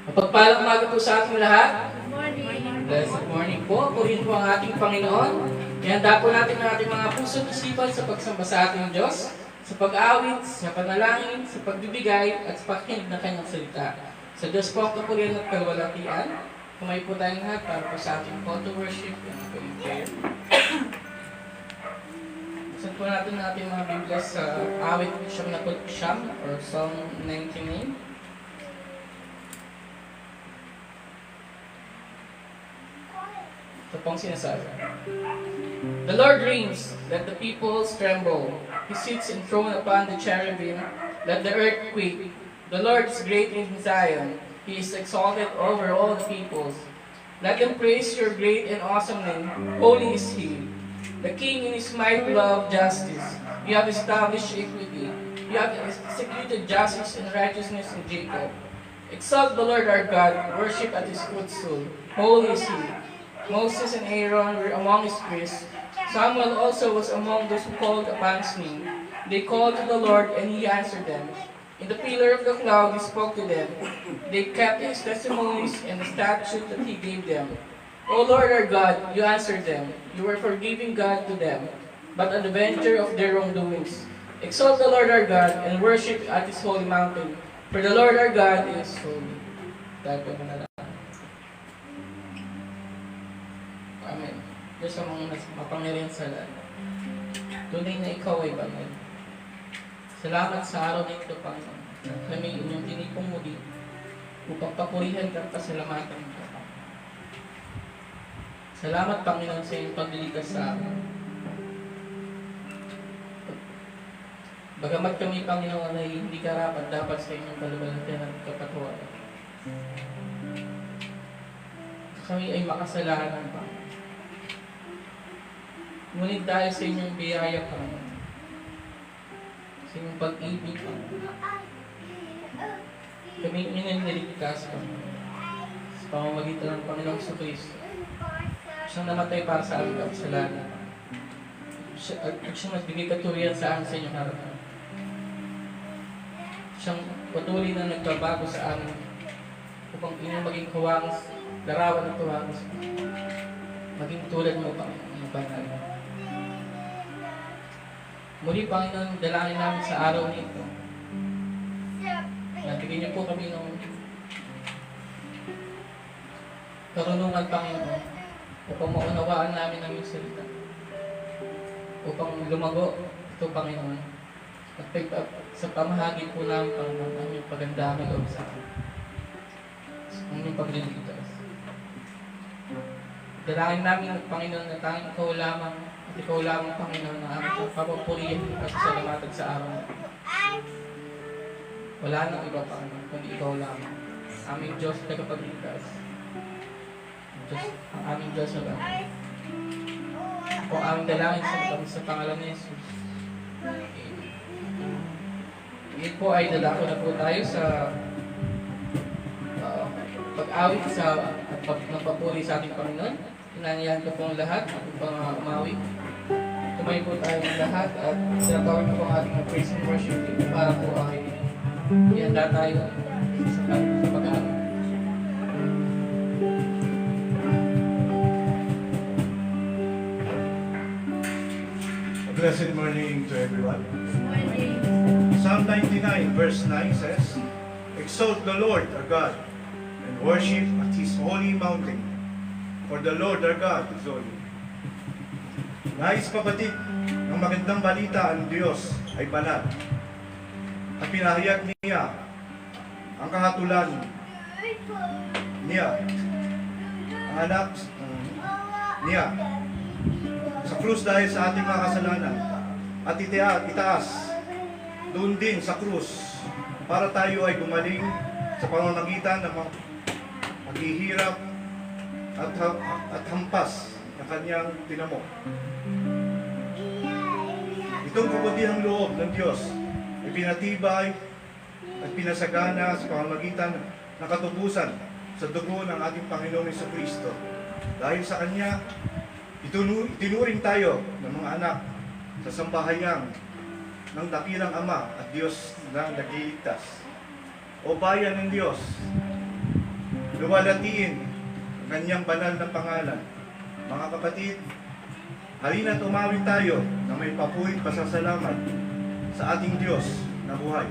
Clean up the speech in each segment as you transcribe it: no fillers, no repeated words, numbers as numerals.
Mapagpalang umaga po sa ating lahat. Good morning. Blessed morning po. Purihin po ang ating Panginoon. Ihanda po natin ang ating mga puso at isipan sa pagsamba sa ating Diyos, sa pag-awit, sa panalangin, sa pagbibigay, at sa pakikinig ng kanyang salita. Sa Diyos po ang kapurihan at kalwalatian. Kumain po tayong lahat para po sa ating call to worship and po yung prayer. Buksan po natin ang ating mga Biblia sa awit siyam na siyam or Psalm 99. Ito pong sinasabi. The Lord reigns, let the peoples tremble. He sits enthroned upon the cherubim, let the earth quake. The Lord is great in Zion, He is exalted over all the peoples. Let them praise your great and awesome name, holy is He. The King in His might loved justice. You have established equity. You have executed justice and righteousness in Jacob. Exalt the Lord our God, worship at His footstool, holy is He. Moses and Aaron were among his priests. Samuel also was among those who called upon his name. They called to the Lord, and he answered them. In the pillar of the cloud he spoke to them. They kept his testimonies and the statute that he gave them. O Lord our God, you answered them. You were forgiving God to them, but an avenger of their wrongdoings. Exalt the Lord our God, and worship at his holy mountain. For the Lord our God is holy. Tayo po na lang. Amen. Diyos sa mga mapangyarihan sa lahat. Tunay na ikaw ay banal. Salamat sa araw na ito, Panginoon. Kami inyong tinipong muli upang papurihan ka at pasalamatan ka. Salamat, Panginoon, sa iyong pagliligtas sa amin. Bagamat kami, Panginoon, ay hindi karapat dapat sa inyong palubalatian at kapatuwaran. Kami ay makasalanan, Panginoon. Ngunit dahil sa inyong biyaya, Panginoon, sa inyong pag-ibig, Panginoon, kami inyong niligtas, Panginoon, sa pamamagitan ng Panginoong Kristo. Siyang namatay para sa aming kasalanan. At siyang nagbigay katurihan sa amin sa inyong harapan. Siyang patuloy na nagbabago sa amin upang inyong maging kawangas, larawan ng kawangas, maging tulad mo, Panginoon, ng banal. Muli, Panginoon, dalangin namin sa araw nito. Nabigyan niyo po kami ng karunungan, Panginoon, upang maunawaan namin ang iyong salita. Upang lumago ito, Panginoon. At sa pamahagi po namin, Panginoon, ang iyong pagandahan loob sa amin. Ang iyong pagliligtas. Dalangin namin, Panginoon, na tanging ikaw lamang at ikaw lamang, Panginoon, na aming papapurihin at sasalamatan sa araw na ito. Wala nang iba, Panginoon, kundi ikaw lamang. Aming Diyos na tagapagligtas. Ang aming Diyos na lamang. Ako aming dalangin sa pangalan ni Jesus. Ngayon po ay dadako na po tayo sa pag-awit sa pagpapuri sa ating Panginoon. Inanyahan ko po ang lahat upang umawit. Tumayo po tayo ng lahat at sinatawag ko po ang ating praise and worship para po ay ihanda tayo sa pag-awit. Blessed morning to everyone. Good morning. Psalm 99 verse 9 says, Exalt the Lord our God and worship at His holy mountain, for the Lord our God is holy. Nais pabatid ng magandang balita ang Diyos ay banal. At pinahayag niya ang kahatulan niya, ang anak niya sa krus dahil sa ating mga kasalanan at itaas doon din sa krus para tayo ay gumaling sa pamamagitan ng paghihirap at hampas na kanyang tinamok. Itong kabutihang loob ng Diyos ay pinatibay at pinasagana sa pamamagitan ng katubusan sa dugo ng ating Panginoong Jesucristo. Dahil sa Kanya, itinuring tayo ng mga anak sa sambahayang ng dakilang Ama at Diyos na nagliligtas. O bayan ng Diyos, luwalatiin ang kanyang banal na pangalan. Mga kapatid, halina't umawit tayo na may papuwid pasasalamat sa ating Diyos na buhay.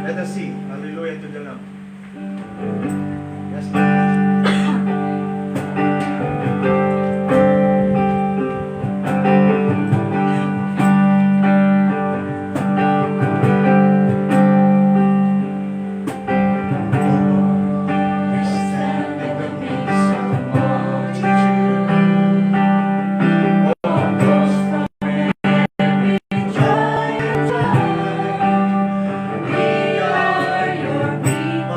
Let us sing Hallelujah to the Lamb. Yes, Lord. We stand in the midst of a multitude, all across from every tribe and tongue. We are your people.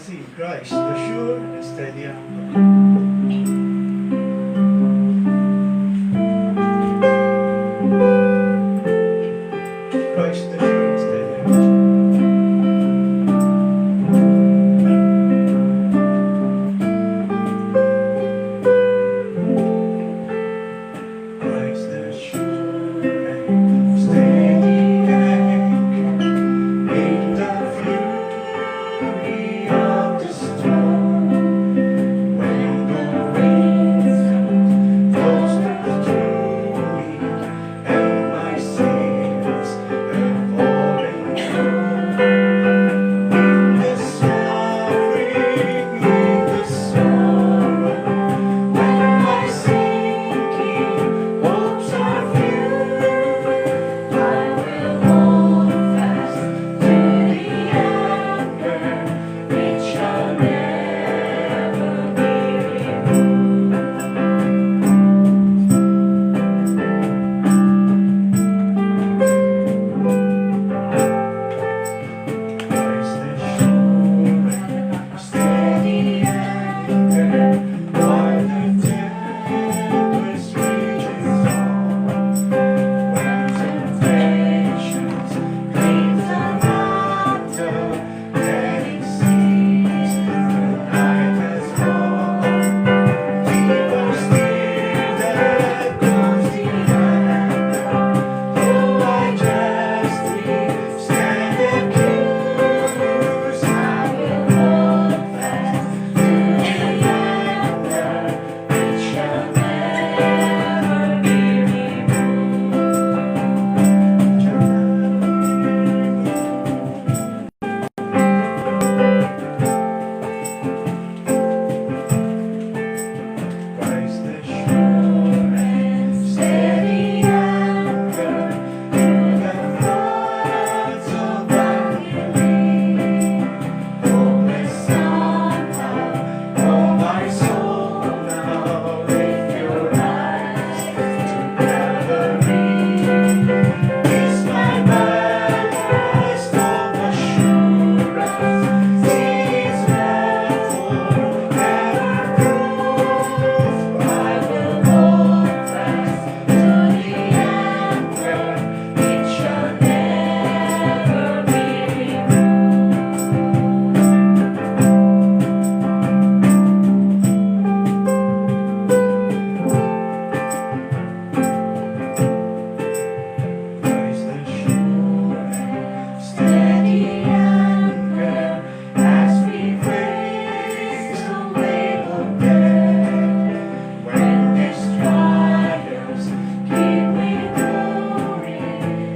sing Christ, the sure and steady anchor. Christ, the sure and steady anchor. Christ, the sure and steady anchor in the fury of the storm. When the winds blows through me and my sails are falling through. In the suffering, in the sorrow, when my sinking hopes are few, I will hold fast to the anchor, it shall never be removed. Christ the sure and steady anchor, while the tempest rages on. When temptations claims the mountain, and it seems the night has gone, deeper still that goes the anchor, though I justly stand accused, I will hold fast to the anchor, it shall never be Christ the sure and steady anchor through the floods of unbelief. Hopeless somehow, oh my soul, now lift your eyes to Calvary. Is my ballast of assurance, His love forever proof. I will hold fast to the anchor, it shall never be removed. Christ the sure and steady anchor, as we face the wave of death. When these trials keep me glory,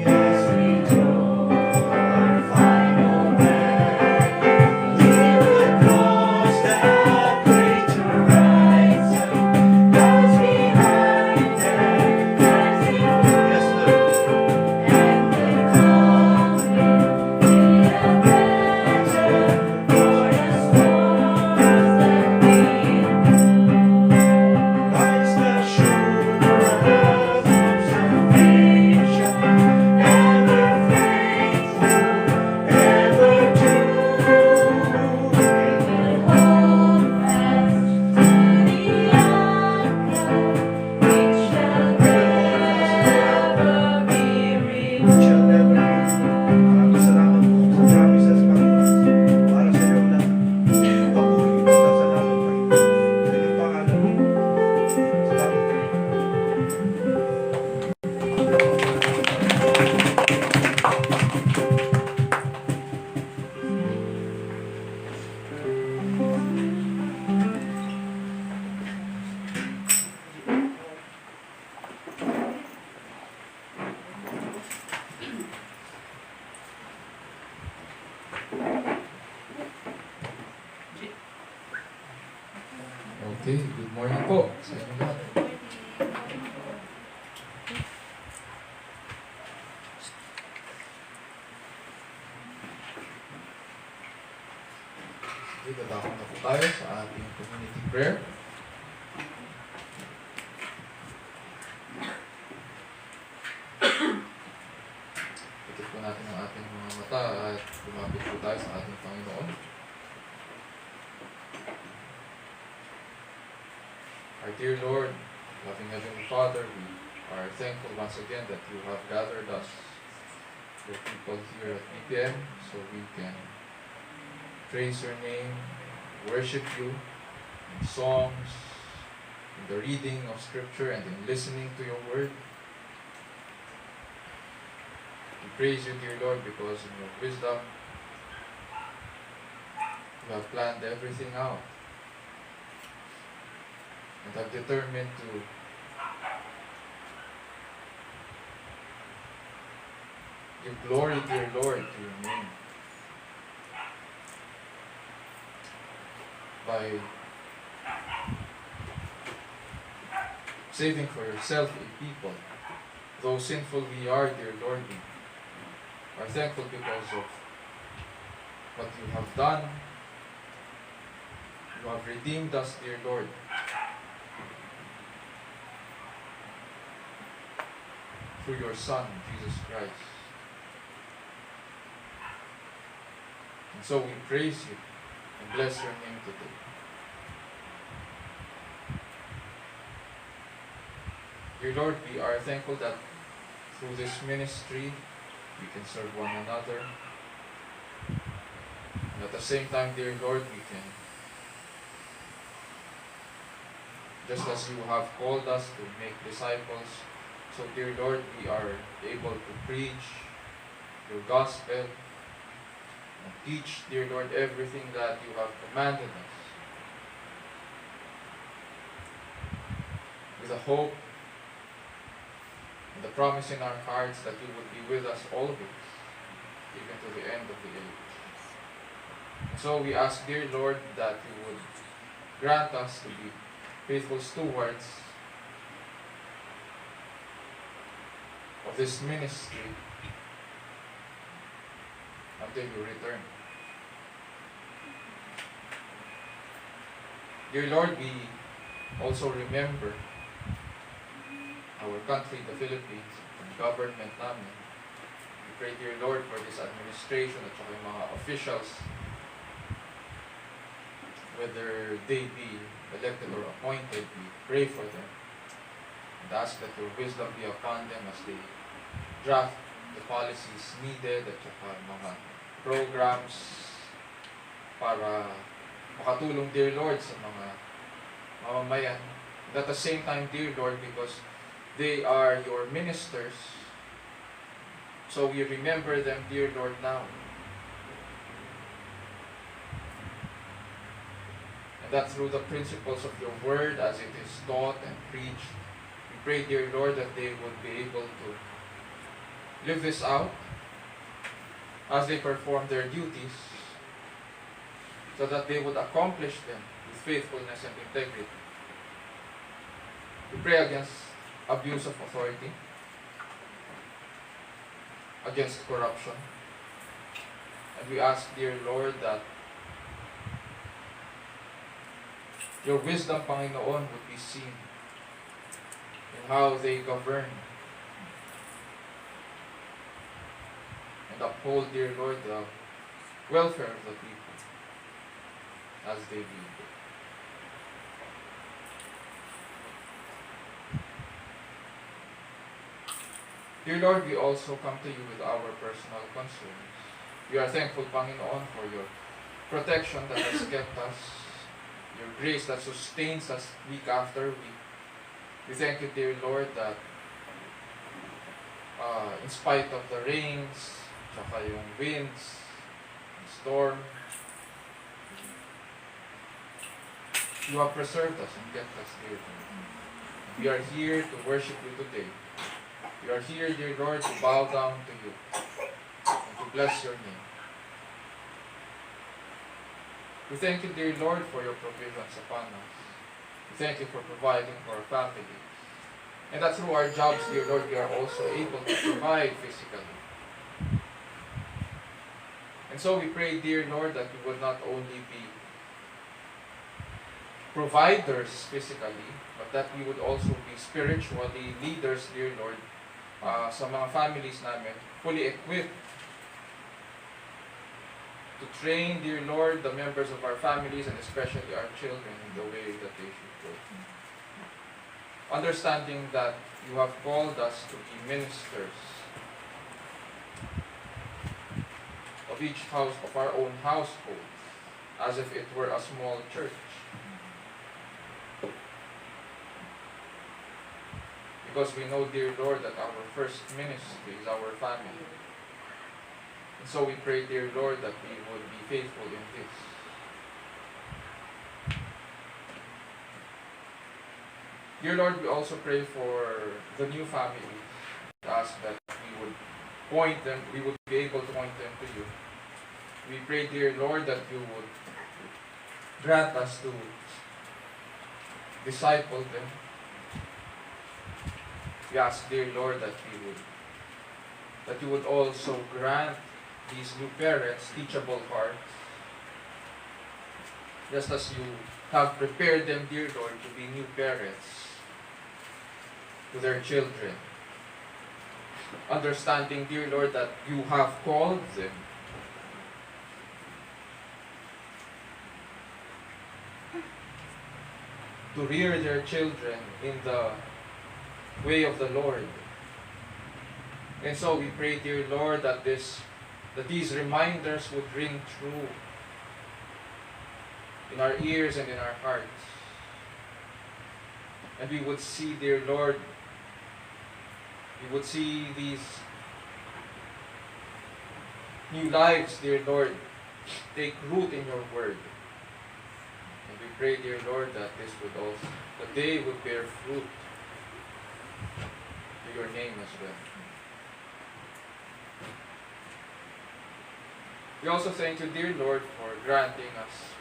as we draw our final breath, leave across that great horizon, lies behind them, dancing yes, Lord. And the calm will be a pleasure for the storms that we endure. Christ the sure observation, ever faithful, ever true. It will hold fast to the anchor, it shall never be removed. Shall never be. Maraming salamat po sa promises, Panginoon, para sa iyong lahat. Papuri, pasasalamat, Panginoon. Sa iyong pangalan. Salamat, Panginoon. Okay, good morning po sa inyo lahat. Okay, dadako na po tayo sa ating community prayer. Ikot po natin ang ating mga mata at lumapit po tayo sa ating Panginoon. Our dear Lord, loving Heavenly Father, we are thankful once again that you have gathered us, your people here at BPM, so we can praise your name, worship you in songs, in the reading of Scripture, and in listening to your word. We praise you, dear Lord, because in your wisdom, you have planned everything out and have determined to give glory, dear Lord, to your name by saving for yourself a people. Though sinful we are, dear Lord, we are thankful because of what you have done. You have redeemed us, dear Lord. Through your Son, Jesus Christ. And so we praise you and bless your name today. Dear Lord, we are thankful that through this ministry, we can serve one another. And at the same time, dear Lord, we can, just as you have called us to make disciples, so dear Lord, we are able to preach your gospel and teach, dear Lord, everything that you have commanded us. With a hope and the promise in our hearts that you would be with us always, even to the end of the age. And so we ask, dear Lord, that you would grant us to be faithful stewards of this ministry until you return. Dear Lord, we also remember our country, the Philippines, and government namin. We pray, dear Lord, for this administration at saka yung mga officials, whether they be elected or appointed, we pray for them and ask that your wisdom be upon them as they draft the policies needed at saka mga programs para makatulong, dear Lord, sa mga mamamayan. And at the same time, dear Lord, because they are your ministers, so we remember them, dear Lord, now. And that through the principles of your word as it is taught and preached, we pray, dear Lord, that they would be able to live this out as they perform their duties, so that they would accomplish them with faithfulness and integrity. We pray against abuse of authority, against corruption, and we ask, dear Lord, that your wisdom, Panginoon, would be seen in how they govern and uphold, dear Lord, the welfare of the people as they lead. Dear Lord, we also come to you with our personal concerns. We are thankful, Panginoon, for your protection that has kept us, your grace that sustains us week after week. We thank you, dear Lord, that in spite of the rains, tsaka yung winds, the storm, you have preserved us and kept us, dear Lord. We are here to worship you today. We are here, dear Lord, to bow down to you and to bless your name. We thank you, dear Lord, for your provisions upon us. We thank you for providing for our families. And that through our jobs, dear Lord, we are also able to provide physically. And so we pray, dear Lord, that we will not only be providers physically, but that we would also be spiritually leaders, dear Lord, sa mga families namin, fully equipped to train, dear Lord, the members of our families and especially our children in the way that they should go. Understanding that you have called us to be ministers of each house, of our own household, as if it were a small church. Because we know, dear Lord, that our first ministry is our family. And so we pray, dear Lord, that we would be faithful in this. Dear Lord, we also pray for the new families. We ask that we would point them, we would be able to point them to you. We pray, dear Lord, that you would grant us to disciple them. We ask, dear Lord, that you would also grant these new parents teachable hearts, just as you have prepared them, dear Lord, to be new parents to their children. Understanding, dear Lord, that you have called them to rear their children in the way of the Lord. And so we pray, dear Lord, that these reminders would ring true in our ears and in our hearts. And we would see, dear Lord, we would see these new lives, dear Lord, take root in your word. And we pray, dear Lord, that that they would bear fruit to your name as well. We also thank you, dear Lord, for granting us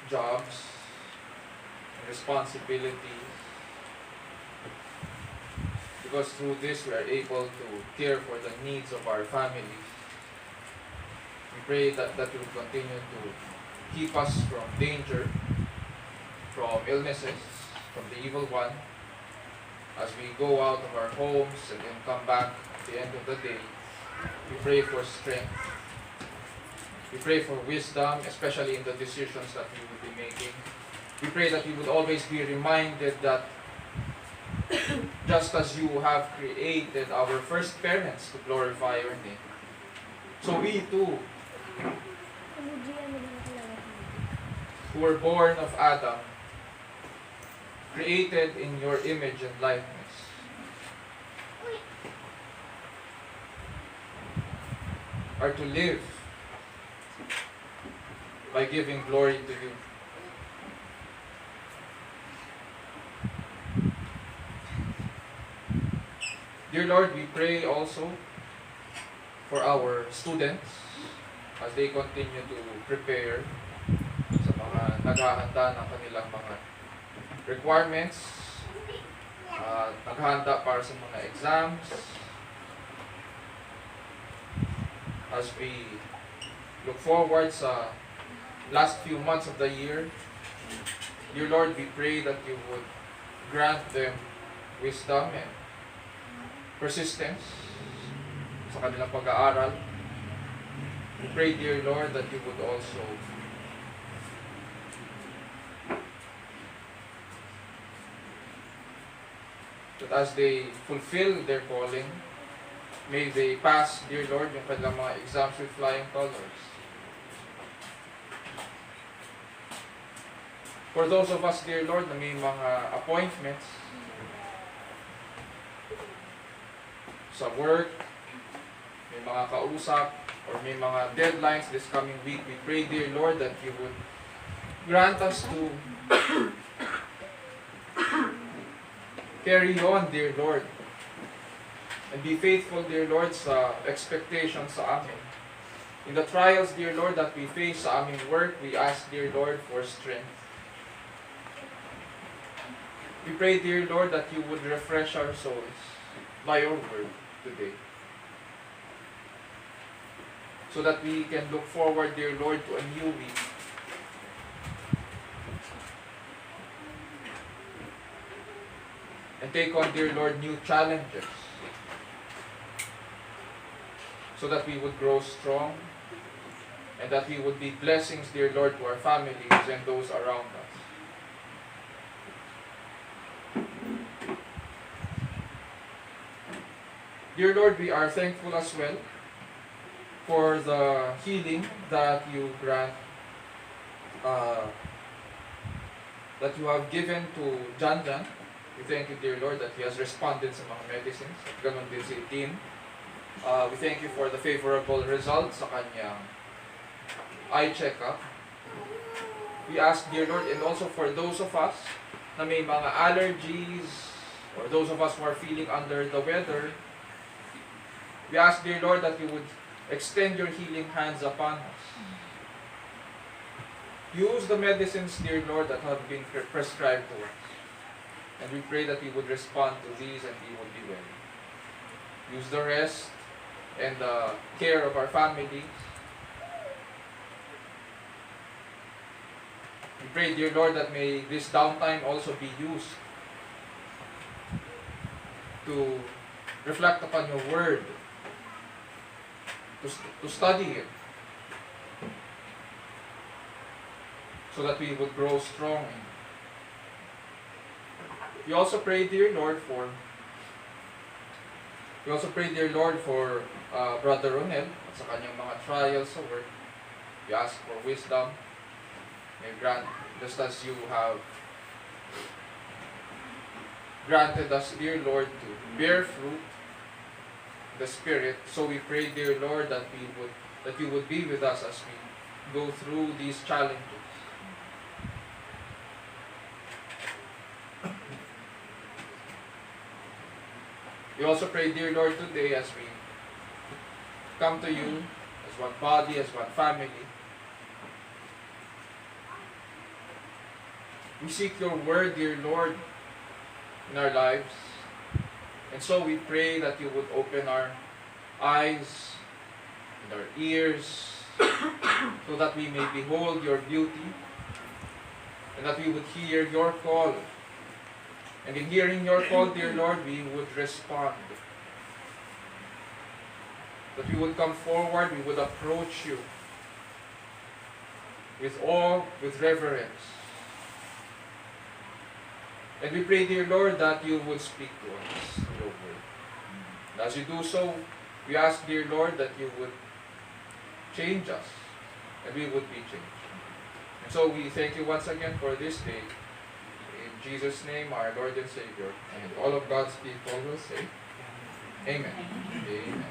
jobs and responsibilities, because through this we are able to care for the needs of our families. We pray that you will continue to keep us from danger, from illnesses, from the evil one, as we go out of our homes and then come back at the end of the day. We pray for strength. We pray for wisdom, especially in the decisions that we would be making. We pray that we would always be reminded that just as you have created our first parents to glorify your name, so we too, who were born of Adam, created in your image and likeness, are to live by giving glory to you. Dear Lord, we pray also for our students as they continue to prepare sa mga naghahanda ng kanilang mga requirements, naghahanda para sa mga exams. As we look forward sa last few months of the year, dear Lord, we pray that you would grant them wisdom and persistence sa kanilang pag-aaral. We pray, dear Lord, that you would also that as they fulfill their calling, may they pass, dear Lord, yung kanilang mga exams with flying colors. For those of us, dear Lord, na may mga appointments sa work, may mga kausap, or may mga deadlines this coming week, we pray, dear Lord, that you would grant us to carry on, dear Lord, and be faithful, dear Lord, sa expectations sa amin. In the trials, dear Lord, that we face sa aming work, we ask, dear Lord, for strength. We pray, dear Lord, that you would refresh our souls by your word today, so that we can look forward, dear Lord, to a new week. And take on, dear Lord, new challenges so that we would grow strong, and that we would be blessings, dear Lord, to our families and those around us. Dear Lord, we are thankful as well for the healing that you grant, that you have given to Jan Jan. We thank you, dear Lord, that he has responded sa mga medicines. At ganun din si Tin. We thank you for the favorable results sa kanyang eye checkup. We ask, dear Lord, and also for those of us na may mga allergies, or those of us who are feeling under the weather, we ask, dear Lord, that you would extend your healing hands upon us. Use the medicines, dear Lord, that have been prescribed to us. And we pray that we would respond to these and we would be well. Use the rest and the care of our families. We pray, dear Lord, that may this downtime also be used to reflect upon your word, to study it, so that we would grow strong. We also pray, dear Lord, for Brother Ronel at sa kanyang mga trials sa work. We ask for wisdom. May grant, just as you have granted us, dear Lord, to bear fruit in the Spirit. So we pray, dear Lord, that you would be with us as we go through these challenges. We also pray, dear Lord, today as we come to you as one body, as one family. We seek your word, dear Lord, in our lives. And so we pray that you would open our eyes and our ears so that we may behold your beauty and that we would hear your call. And in hearing your call, dear Lord, we would respond. That we would come forward, we would approach you with awe, with reverence. And we pray, dear Lord, that you would speak to us through your word. And as you do so, we ask, dear Lord, that you would change us, and we would be changed. And so we thank you once again for this day. In Jesus' name, our Lord and Savior, and all of God's people will say, Amen. Amen.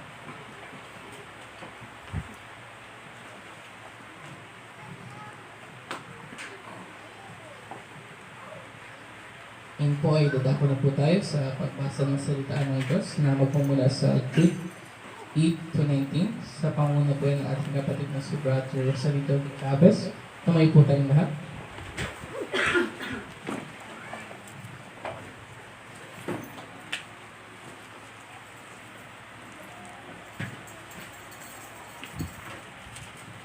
Ngayon po ay dadako na po tayo sa pagbasa ng salita ng Diyos na magpumula sa Luke 8-19 sa panguna po ng ating kapatid na si Brother Salito Cabez. Tumay po tayong lahat.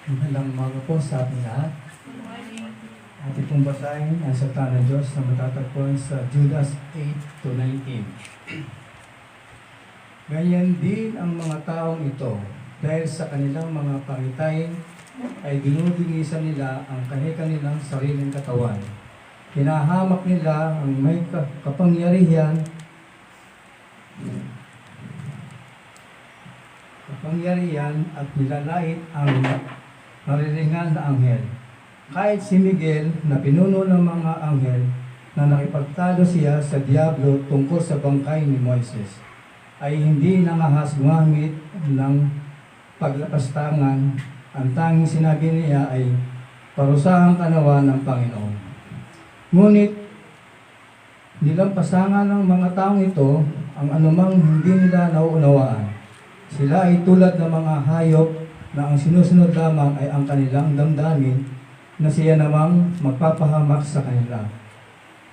Magandang umaga po sa ating lahat. Ating pong basahin ang salita ng Diyos na matatagpuan sa Judas 8-19. Ganyan din ang mga taong ito, dahil sa kanilang mga pangitain ay dinudungisan nila ang kanilang sariling katawan. Hinahamak nila ang may kapangyarihan at nilalait ang marilingan na anghel. Kahit si Miguel na pinuno ng mga anghel na nakipagtalo siya sa Diablo tungkol sa bangkay ni Moises, ay hindi nangahas gumamit ng paglapastangan. Ang tanging sinabi niya ay, parusahan ka nawa ng Panginoon. Ngunit, nilampasangan ng mga taong ito ang anumang hindi nila nauunawaan. Sila ay tulad ng mga hayop na ang sinusunod lamang ay ang kanilang damdamin, na siya namang magpapahamak sa kanila.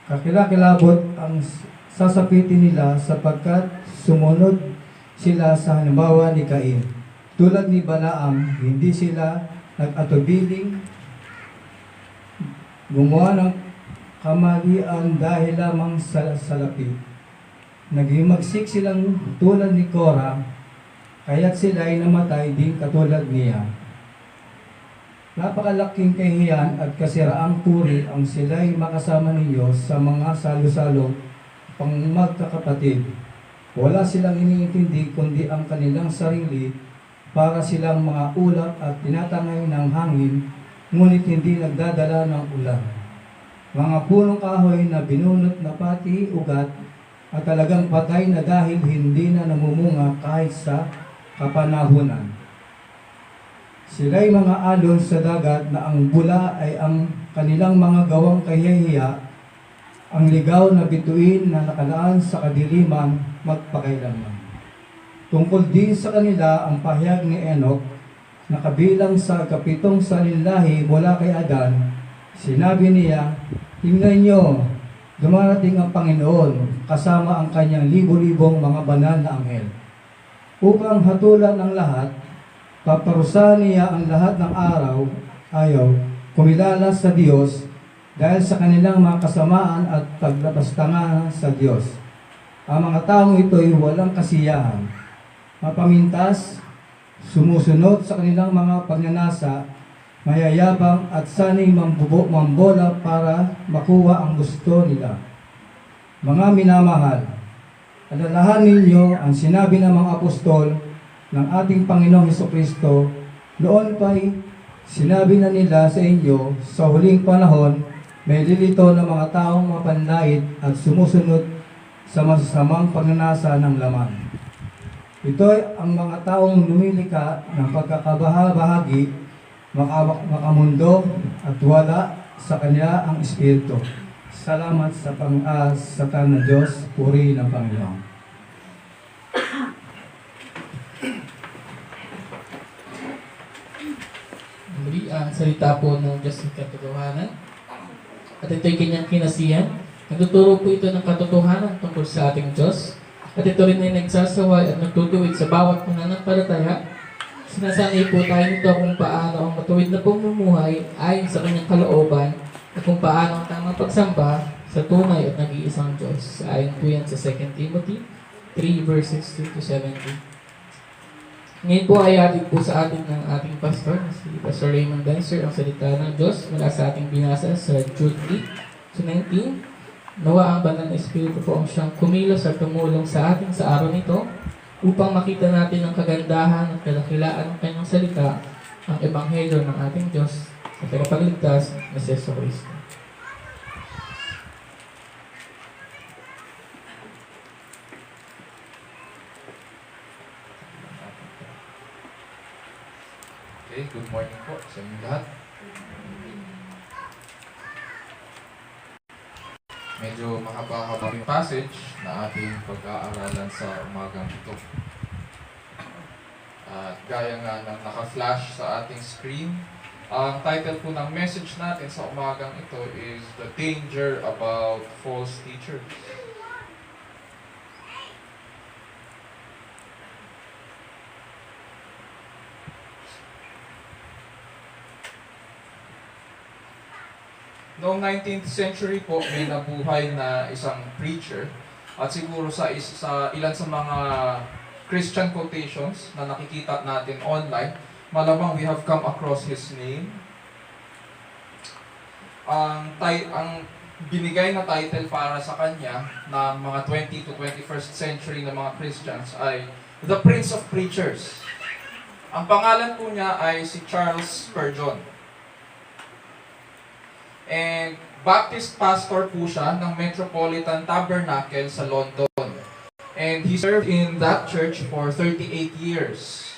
Kakilakilabot ang sasapitin nila sapagkat sumunod sila sa halimbawa ni Cain. Tulad ni Balaam, hindi sila nag-atubiling gumawa ng kamalian dahil lamang sa salapi. Naghimagsik silang tulad ni Korah kaya't sila'y namatay din katulad niya. Napakalaking kahihiyan at kasiraang puri ang sila'y makasama ninyo sa mga salo-salo pang magkakapatid. Wala silang iniintindi kundi ang kanilang sarili para silang mga ulap at tinatangay ng hangin, ngunit hindi nagdadala ng ulan. Mga punong kahoy na binunot na pati ugat at talagang patay na dahil hindi na namumunga kahit sa kapanahunan. Sila'y mga alon sa dagat na ang bula ay ang kanilang mga gawang kahihiya, ang ligaw na bituin na nakalaan sa kadiliman magpakailanman. Tungkol din sa kanila ang pahayag ni Enoch na kabilang sa kapitong salinlahi mula kay Adan. Sinabi niya, tingnan niyo, dumarating ang Panginoon kasama ang kanyang libo-libong mga banal na anghel. Upang hatulan ang lahat, paparusahan niya ang lahat ng ayaw, kumilala sa Diyos dahil sa kanilang mga kasamaan at paglapastangan sa Diyos. Ang mga taong ito ay walang kasiyahan, mapamintas, sumusunod sa kanilang mga pagnanasa, mayayabang at sanay mambola para makuha ang gusto nila. Mga minamahal, alalahanin ninyo ang sinabi ng mga apostol ng ating Panginoong Hesukristo. Noon pa'y sinabi na nila sa inyo, sa huling panahon, may lilito ng mga taong mapanlait at sumusunod sa masasamang pagnanasa ng laman. Ito ay ang mga taong lumilika ng pagkakabahabahagi, makamundo at wala sa kanila ang Espiritu. Salamat sa ng Diyos, puri ng Panginoon. Muli, ang salita po ng Diyos ng katotohanan. At ito'y kanyang kinasihan. Nagtuturo po ito ng katotohanan tungkol sa ating Diyos. At ito rin ay nagsasaway at nagtutuwid sa bawat pananampalataya. Sinasanay po tayo nito kung paano ang matuwid na pamumuhay ayon sa kanyang kalooban at kung paano ang tamang pagsamba sa tunay at nag-iisang Diyos. Ayon po yan sa 2 Timothy 3 verses 2 to 17. Ngayon po ay atin po sa atin ng ating pastor, si Pastor Raymond Dancer, ang salita ng Diyos mula sa ating binasa sa Jude 8:19. Nawa ang banal na Espiritu po ang siyang kumilos at tumulong sa atin sa araw nito upang makita natin ang kagandahan at kadakilaan ng kanyang salita, ang ebanghelyo ng ating Diyos sa tagapagligtas na si Jesucristo. Okay, good morning po sa inyo lahat. Medyo mahaba-haba yung passage na ating pag-aaralan sa umagang ito. At gaya nga ng naka-flash sa ating screen, ang title po ng message natin sa umagang ito is The Danger About False Teachers. Noong 19th century po, may nabuhay na isang preacher at siguro sa ilan sa mga Christian quotations na nakikita natin online, malamang we have come across his name. Ang binigay na title para sa kanya ng mga 20 to 21st century na mga Christians ay The Prince of Preachers. Ang pangalan po niya ay si Charles Spurgeon. And Baptist pastor po siya ng Metropolitan Tabernacle sa London. And he served in that church for 38 years.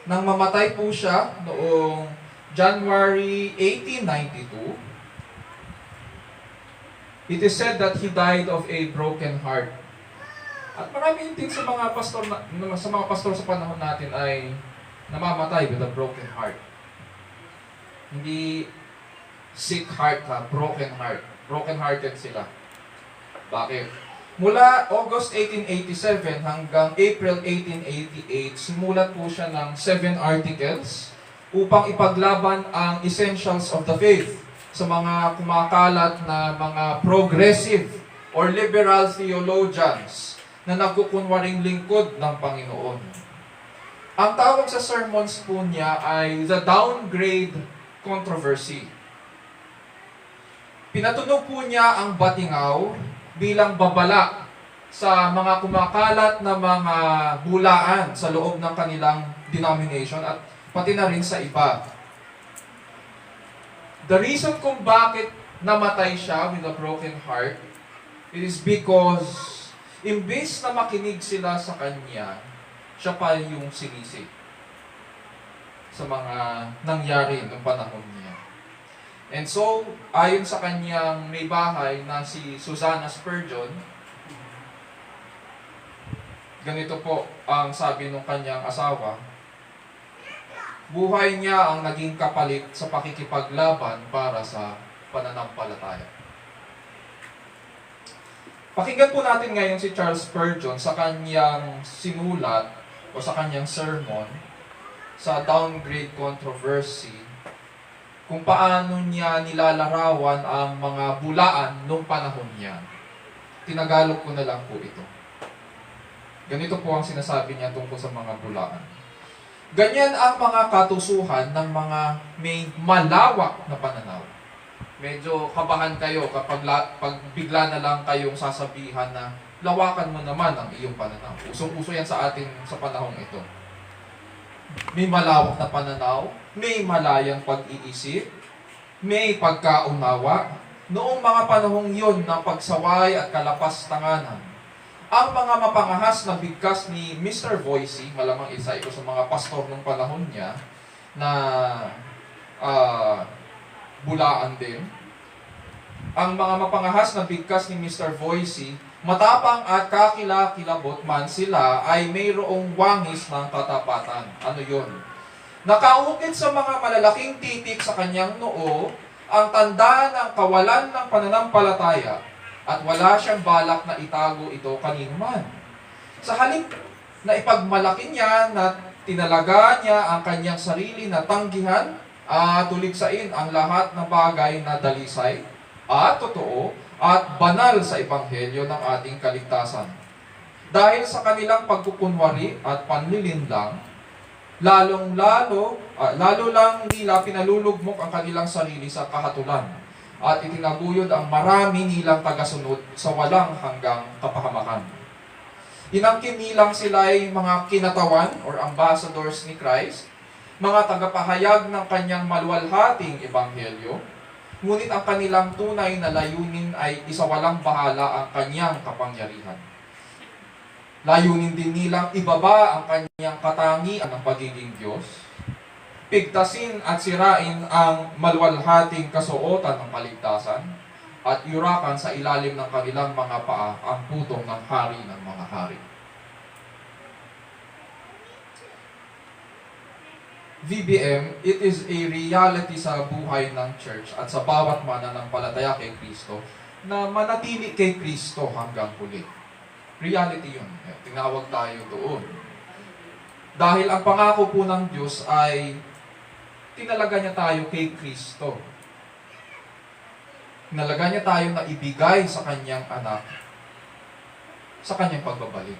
Nang mamatay po siya noong January 1892, it is said that he died of a broken heart. At marami din sa mga pastor sa panahon natin ay namamatay with a broken heart. Hindi sick heart, broken heart. Broken-hearted sila. Bakit? Mula August 1887 hanggang April 1888, simulat po siya ng 7 articles upang ipaglaban ang essentials of the faith sa mga kumakalat na mga progressive or liberal theologians na nagkukunwaring lingkod ng Panginoon. Ang tawag sa sermons po niya ay the downgrade controversy. Pinatunog po niya ang batingaw bilang babala sa mga kumakalat na mga bulaan sa loob ng kanilang denomination at pati na rin sa iba. The reason kung bakit namatay siya with a broken heart, it is because imbes na makinig sila sa kanya, siya pa yung sinisi sa mga nangyari noong panahon niya. And so, ayon sa kanyang may bahay na si Susanna Spurgeon, ganito po ang sabi ng kanyang asawa, buhay niya ang naging kapalit sa pakikipaglaban para sa pananampalataya. Pakinggan po natin ngayon si Charles Spurgeon sa kanyang sinulat o sa kanyang sermon sa downgrade controversy, kung paano niya nilalarawan ang mga bulaan noong panahon niya. Tinagalog ko na lang po ito. Ganito po ang sinasabi niya tungkol sa mga bulaan. Ganyan ang mga katusuhan ng mga may malawak na pananaw. Medyo kabahan kayo kapag pag bigla na lang kayong sasabihan na lawakan mo naman ang iyong pananaw. Usong-uso yan sa atin sa panahong ito. May malawak na pananaw, may malayang pag-iisip, may pagkaunawa. Noong mga panahong yon ng pagsaway at kalapastanganan, ang mga mapangahas na bigkas ni Mr. Voicy, malamang isa ito sa mga pastor ng panahon niya, na bulaan din. Ang mga mapangahas na bigkas ni Mr. Voicy, matapang at kakilakilabot man sila, ay mayroong wangis ng katapatan. Ano yun? Nakaukit sa mga malalaking titik sa kanyang noo ang tanda ng kawalan ng pananampalataya at wala siyang balak na itago ito kanino man. Sa halip na ipagmalaki niya na tinalaga niya ang kanyang sarili na tanggihan at tuligsain ang lahat ng bagay na dalisay at totoo at banal sa Ebanghelyo ng ating kaligtasan. Dahil sa kanilang pagkukunwari at panlilinlang, lalo lang nila pinalulugmok ang kanilang sarili sa kahatulan at itinaguyod ang marami nilang tagasunod sa walang hanggang kapahamakan. Inangkin nilang sila ay mga kinatawan or ambassadors ni Christ, mga tagapahayag ng kanyang maluwalhating ebanghelyo, ngunit ang kanilang tunay na layunin ay isawalang bahala ang kanyang kapangyarihan. Layunin din nilang ibaba ang kanyang katangian ng pagiging Diyos, pigtasin at sirain ang maluwalhating kasuotan ng kaligtasan, at yurakan sa ilalim ng kanilang mga paa ang putong ng hari ng mga hari. VBM, it is a reality sa buhay ng church at sa bawat mananampalataya kay Kristo na manatili kay Kristo hanggang huli. Reality yun. Tinawag tayo doon. Dahil ang pangako po ng Diyos ay tinalaga niya tayo kay Kristo. Tinalaga niya tayo na ibigay sa kanyang anak sa kanyang pagbabalik.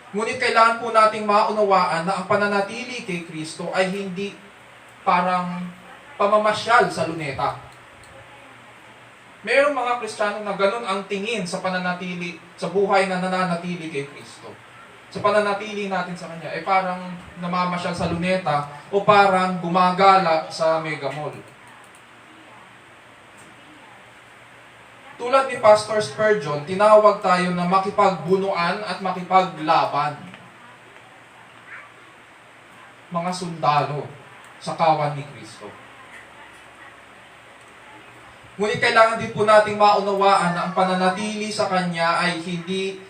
Ngunit kailangan po nating maunawaan na ang pananatili kay Kristo ay hindi parang pamamasyal sa luneta. Mayroong mga Kristiyano na ganun ang tingin sa pananatili, sa buhay na nananatili kay Kristo. Sa pananatili natin sa Kanya, ay parang namamasyal sa luneta o parang gumagala sa mega mall. Tulad ni Pastor Spurgeon, tinawag tayo na makipagbunuan at makipaglaban. Mga sundalo sa kawan ni Kristo. Ngunit kailangan din po nating maunawaan na ang pananatili sa Kanya ay hindi,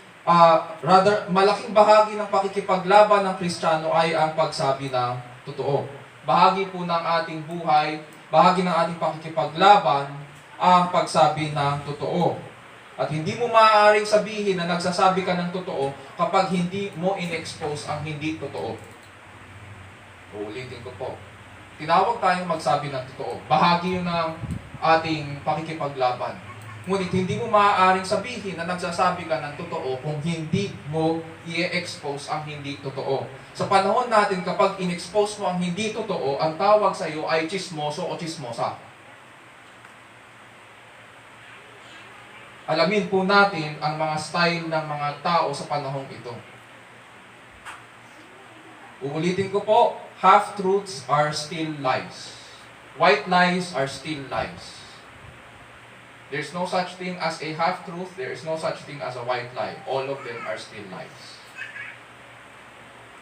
rather, malaking bahagi ng pakikipaglaban ng Kristiyano ay ang pagsabi ng totoo. Bahagi po ng ating buhay, bahagi ng ating pakikipaglaban, ang pagsabi ng totoo. At hindi mo maaaring sabihin na nagsasabi ka ng totoo kapag hindi mo in-expose ang hindi totoo. Uulitin ko po. Tinawag tayong magsabi ng totoo. Bahagi yun ng ating pakikipaglaban. Ngunit hindi mo maaaring sabihin na nagsasabi ka ng totoo kung hindi mo i-expose ang hindi totoo. Sa panahon natin, kapag in-expose mo ang hindi totoo, ang tawag sa iyo ay chismoso o chismosa. Alamin po natin ang mga style ng mga tao sa panahong ito. Uulitin ko po, half-truths are still lies. White lies are still lies. There's no such thing as a half-truth. There is no such thing as a white lie. All of them are still lies.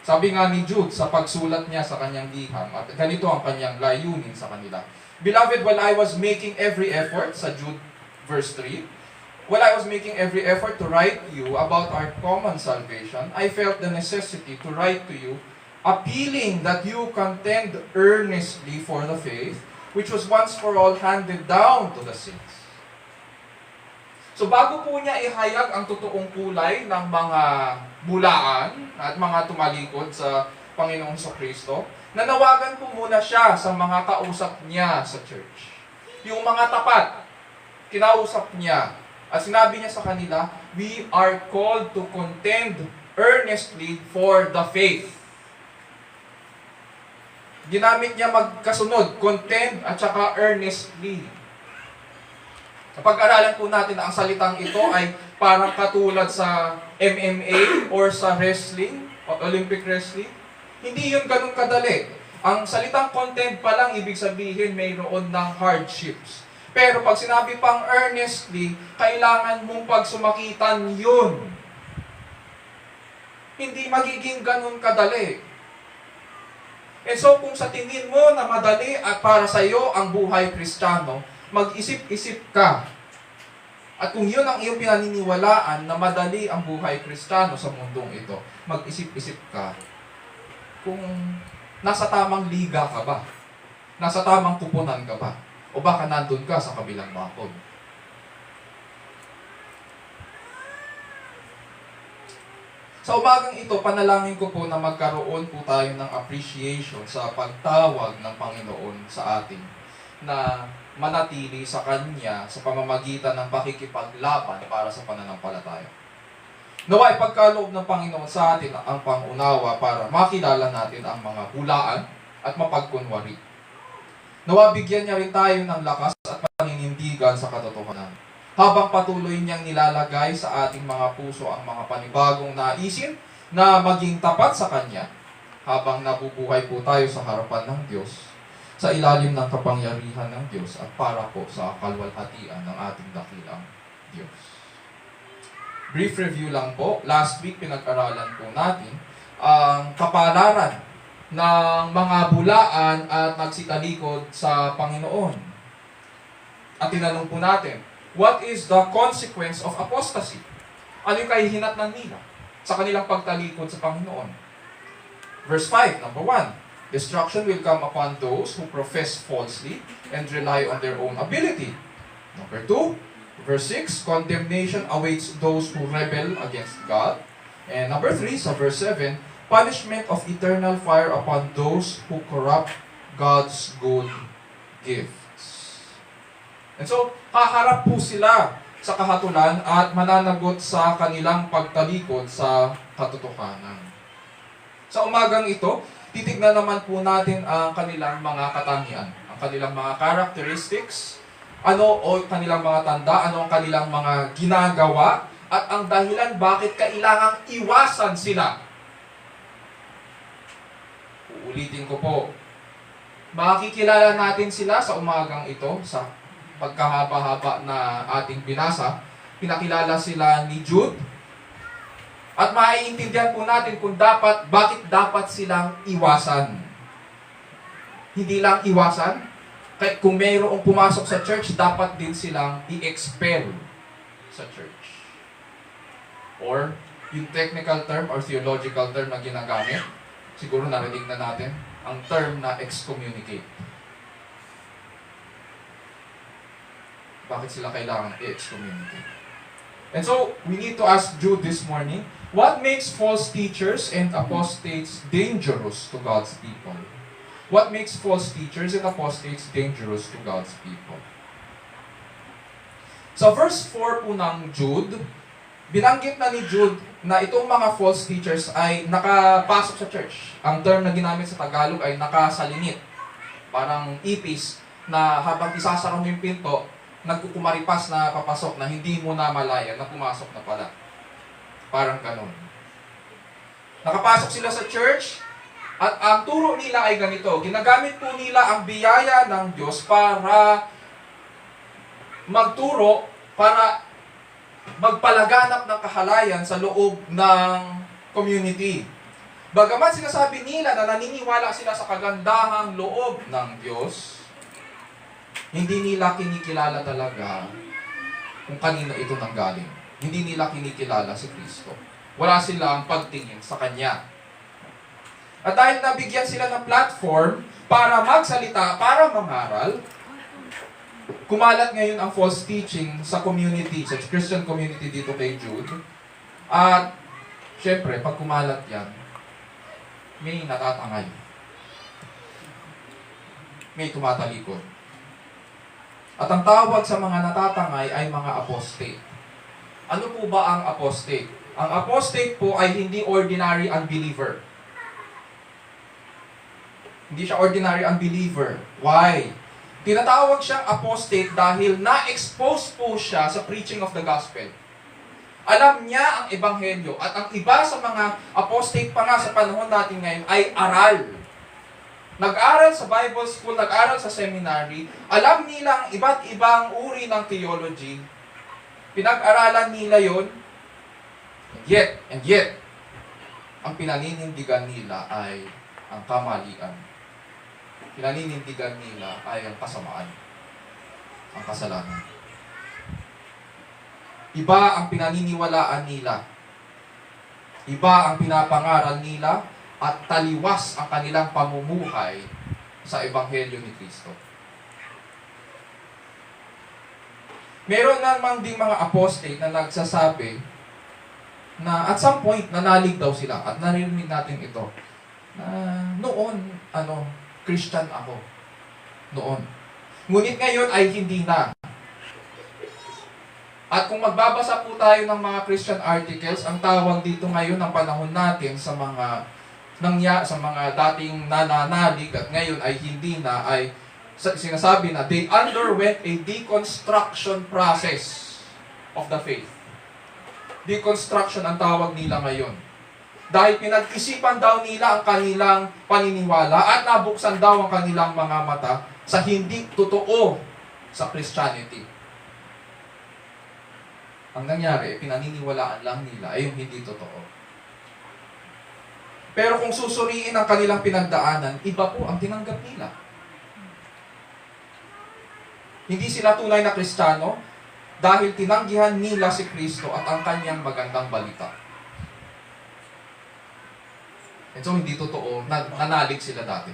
Sabi nga ni Jude sa pagsulat niya sa kanyang liham, at ganito ang kanyang layunin sa kanila. Beloved, while I was making every effort, sa Jude verse 3, while I was making every effort to write you about our common salvation, I felt the necessity to write to you, appealing that you contend earnestly for the faith, which was once for all handed down to the saints. So bago po niya ihayag ang totoong kulay ng mga bulaan at mga tumalikod sa Panginoong Kristo, nanawagan po muna siya sa mga kausap niya sa church. Yung mga tapat, kinausap niya at sinabi niya sa kanila, we are called to contend earnestly for the faith. Ginamit niya magkasunod, contend at saka earnestly. Pag-aralan po natin na ang salitang ito ay parang katulad sa MMA or sa wrestling, o Olympic wrestling. Hindi yun ganun kadali. Ang salitang contend pa lang, ibig sabihin mayroon ng hardships. Pero pag sinabi pang earnestly, kailangan mong pagsumakitan yun. Hindi magiging ganun kadali. And so kung sa tingin mo na madali at para sa iyo ang buhay Kristiyano, mag-isip-isip ka. At kung yun ang iyong pinaniniwalaan na madali ang buhay Kristiyano sa mundong ito, mag-isip-isip ka kung nasa tamang liga ka ba? Nasa tamang kupunan ka ba? O baka nandun ka sa kabilang bakod? Sa umagang ito, panalangin ko po na magkaroon po tayo ng appreciation sa pagtawag ng Panginoon sa atin na manatili sa Kanya sa pamamagitan ng pakikipaglaban para sa pananampalataya. Naway pagkaloob ng Panginoon sa atin ang pangunawa para makilala natin ang mga hulaan at mapagkunwari. Nawa bigyan niya rin tayo ng lakas at paninindigan sa katotohanan. Habang patuloy niyang nilalagay sa ating mga puso ang mga panibagong naisin na maging tapat sa Kanya, habang nabubuhay po tayo sa harapan ng Diyos, sa ilalim ng kapangyarihan ng Diyos at para po sa kalwalhatian ng ating dakilang Diyos. Brief review lang po. Last week pinag-aralan po natin ang kapalaran ng mga bulaan at nagsitalikod sa Panginoon. At tinanong po natin, what is the consequence of apostasy? Ano yung kahihinatnan nila sa kanilang pagtalikod sa Panginoon? Verse 5, number 1, destruction will come upon those who profess falsely and rely on their own ability. Number 2, verse 6, condemnation awaits those who rebel against God. And number 3, sa verse 7, punishment of eternal fire upon those who corrupt God's good gifts. And so, haharap po sila sa kahatulan at mananagot sa kanilang pagtalikod sa katotohanan. Sa umagang ito, titignan naman po natin ang kanilang mga katangian, ang kanilang mga characteristics, ano o kanilang mga tanda, ano ang kanilang mga ginagawa, at ang dahilan bakit kailangang iwasan sila. Uulitin ko po, makikilala natin sila sa umagang ito, sa pagkahaba-haba na ating binasa. Pinakilala sila ni Jude, at maiintindihan po natin kung bakit dapat silang iwasan. Hindi lang iwasan, kahit kung mayroong pumasok sa church, dapat din silang i-expel sa church. Or, yung technical term or theological term na ginagamit, siguro narinig na natin, ang term na excommunicate. Bakit sila kailangan i-excommunicate? And so, we need to ask Jude this morning, what makes false teachers and apostates dangerous to God's people? What makes false teachers and apostates dangerous to God's people? Sa verse 4 po ng Jude, binanggit na ni Jude na itong mga false teachers ay nakapasok sa church. Ang term na ginamit sa Tagalog ay nakasalinit. Parang ipis na habang isasara mo yung pinto, nagkukumaripas na papasok na hindi mo na malaya na pumasok na pala. Parang ganun. Nakapasok sila sa church at ang turo nila ay ganito. Ginagamit po nila ang biyaya ng Diyos para magturo, para magpalaganap ng kahalayan sa loob ng community. Bagamat sinasabi nila na naniniwala sila sa kagandahang loob ng Diyos, hindi nila kinikilala talaga kung kanino ito nanggaling. Hindi nila kinikilala si Kristo. Wala silang pagtingin sa Kanya. At dahil nabigyan sila ng platform para magsalita, para mangaral, kumalat ngayon ang false teaching sa community, sa Christian community dito kay Jude. At, syempre, pag kumalat yan, may natatangay. May tumatalikod. At ang tawag sa mga natatangay ay mga apostate. Ano po ba ang apostate? Ang apostate po ay hindi ordinary unbeliever. Hindi siya ordinary unbeliever. Why? Tinatawag siyang apostate dahil na-expose po siya sa preaching of the gospel. Alam niya ang ebanghelyo at ang iba sa mga apostate pa nga sa panahon natin ngayon ay aral. Nag-aral sa Bible school, nag-aral sa seminary, alam nila ang iba't ibang uri ng theology, pinag-aralan nila yon, and yet, ang pinaninindigan nila ay ang kamalian. Pinaninindigan nila ay ang kasamaan, ang kasalanan. Iba ang pinaniniwalaan nila. Iba ang pinapangaral nila at taliwas ang kanilang pamumuhay sa Ebanghelyo ni Kristo. Meron naman ding mga apostate na nagsasabi na at some point nanalig daw sila at narinig natin ito na noon, Christian ako. Noon. Ngunit ngayon ay hindi na. At kung magbabasa po tayo ng mga Christian articles, ang tawag dito ngayon ng panahon natin sa mga dating nananalig at ngayon ay hindi na, ay sinasabi na they underwent a deconstruction process of the faith. Deconstruction ang tawag nila ngayon. Dahil pinag-isipan daw nila ang kanilang paniniwala at nabuksan daw ang kanilang mga mata sa hindi totoo sa Christianity. Ang nangyari, pinaniniwalaan lang nila ay yung hindi totoo. Pero kung susuriin ang kanilang pinagdaanan, iba po ang tinanggap nila. Hindi sila tunay na Kristiyano dahil tinanggihan nila si Kristo at ang kanyang magandang balita. And so, hindi totoo, nanalig sila dati.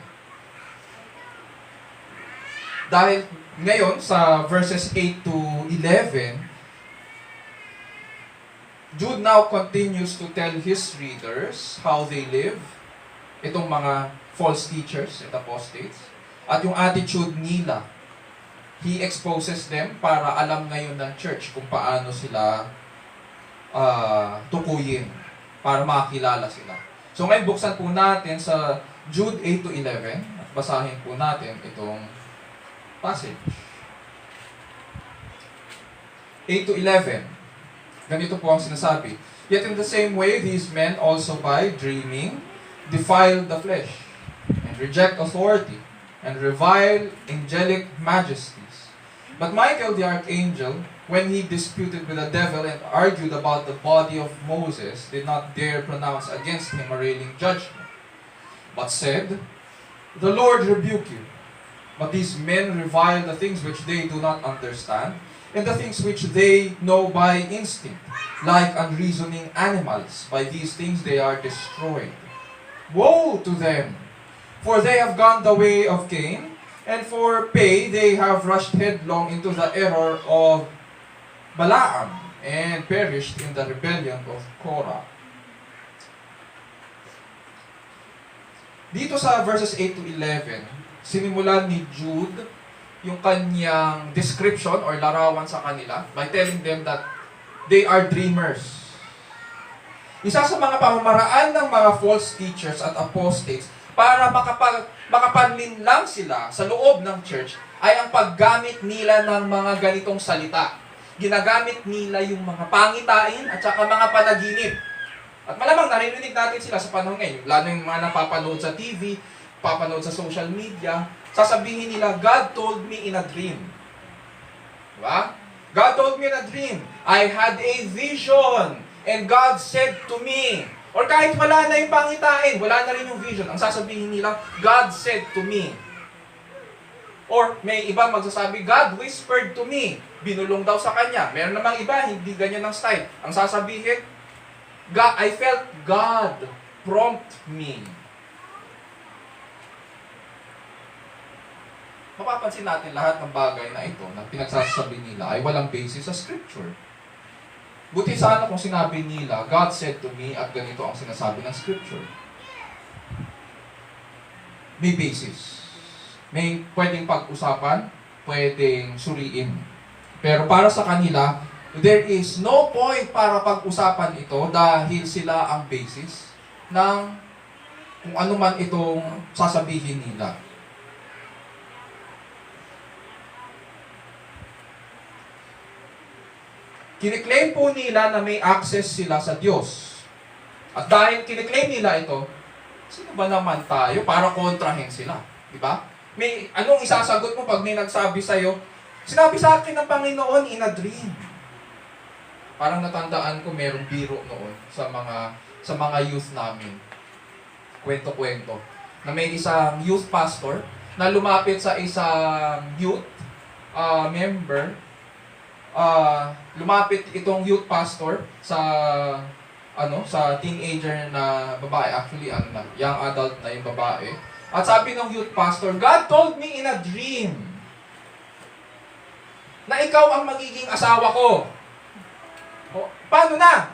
Dahil ngayon, sa verses 8 to 11, Jude now continues to tell his readers how they live, itong mga false teachers at apostates, at yung attitude nila. He exposes them para alam ngayon ng church kung paano sila tukuyin, para makilala sila. So ngayon buksan po natin sa Jude 8 to 11 at basahin po natin itong passage. 8 to 11. Ganito po ang sinasabi. Yet in the same way, these men also by dreaming defile the flesh, and reject authority, and revile angelic majesties. But Michael the archangel, when he disputed with the devil and argued about the body of Moses, did not dare pronounce against him a railing judgment, but said, "The Lord rebuke you." But these men revile the things which they do not understand, and the things which they know by instinct, like unreasoning animals. By these things they are destroyed. Woe to them! For they have gone the way of Cain, and for pay they have rushed headlong into the error of Balaam, and perished in the rebellion of Korah. Dito sa verses 8 to 11, sinimulan ni Jude yung kanyang description or larawan sa kanila by telling them that they are dreamers. Isa sa mga pamamaraan ng mga false teachers at apostates para makapanlinlang sila sa loob ng church ay ang paggamit nila ng mga ganitong salita. Ginagamit nila yung mga pangitain at saka mga panaginip. At malamang naririnig natin sila sa panahon ngayon, lalo yung mga napapanood sa TV, papanood sa social media, sasabihin nila, God told me in a dream. Diba? God told me in a dream. I had a vision and God said to me. Or kahit wala na yung pangitain, wala na rin yung vision, ang sasabihin nila, God said to me. Or may iba magsasabi, God whispered to me. Binulong daw sa kanya. Meron namang iba, hindi ganyan ang style. Ang sasabihin, God, I felt God prompt me. Mapapansin natin lahat ng bagay na ito na pinagsasabi nila ay walang basis sa Scripture. Buti sana kung sinabi nila, God said to me at ganito ang sinasabi ng Scripture. May basis. May pwedeng pag-usapan, pwedeng suriin. Pero para sa kanila, there is no point para pag-usapan ito dahil sila ang basis ng kung ano man itong sasabihin nila. Kiniklaim po nila na may access sila sa Diyos. At dahil kiniklaim nila ito, sino ba naman tayo para kontrahin sila? Diba? May anong isasagot mo pag may nagsabi sa'yo, sinabi sa akin ng Panginoon in a dream. Parang natandaan ko merong biro noon sa mga youth namin. Kwento-kwento. Na may isang youth pastor na lumapit sa isang youth member. Lumapit itong youth pastor sa teenager na babae, actually young adult na yung babae. At sabi ng youth pastor, God told me in a dream na ikaw ang magiging asawa ko. O, paano na?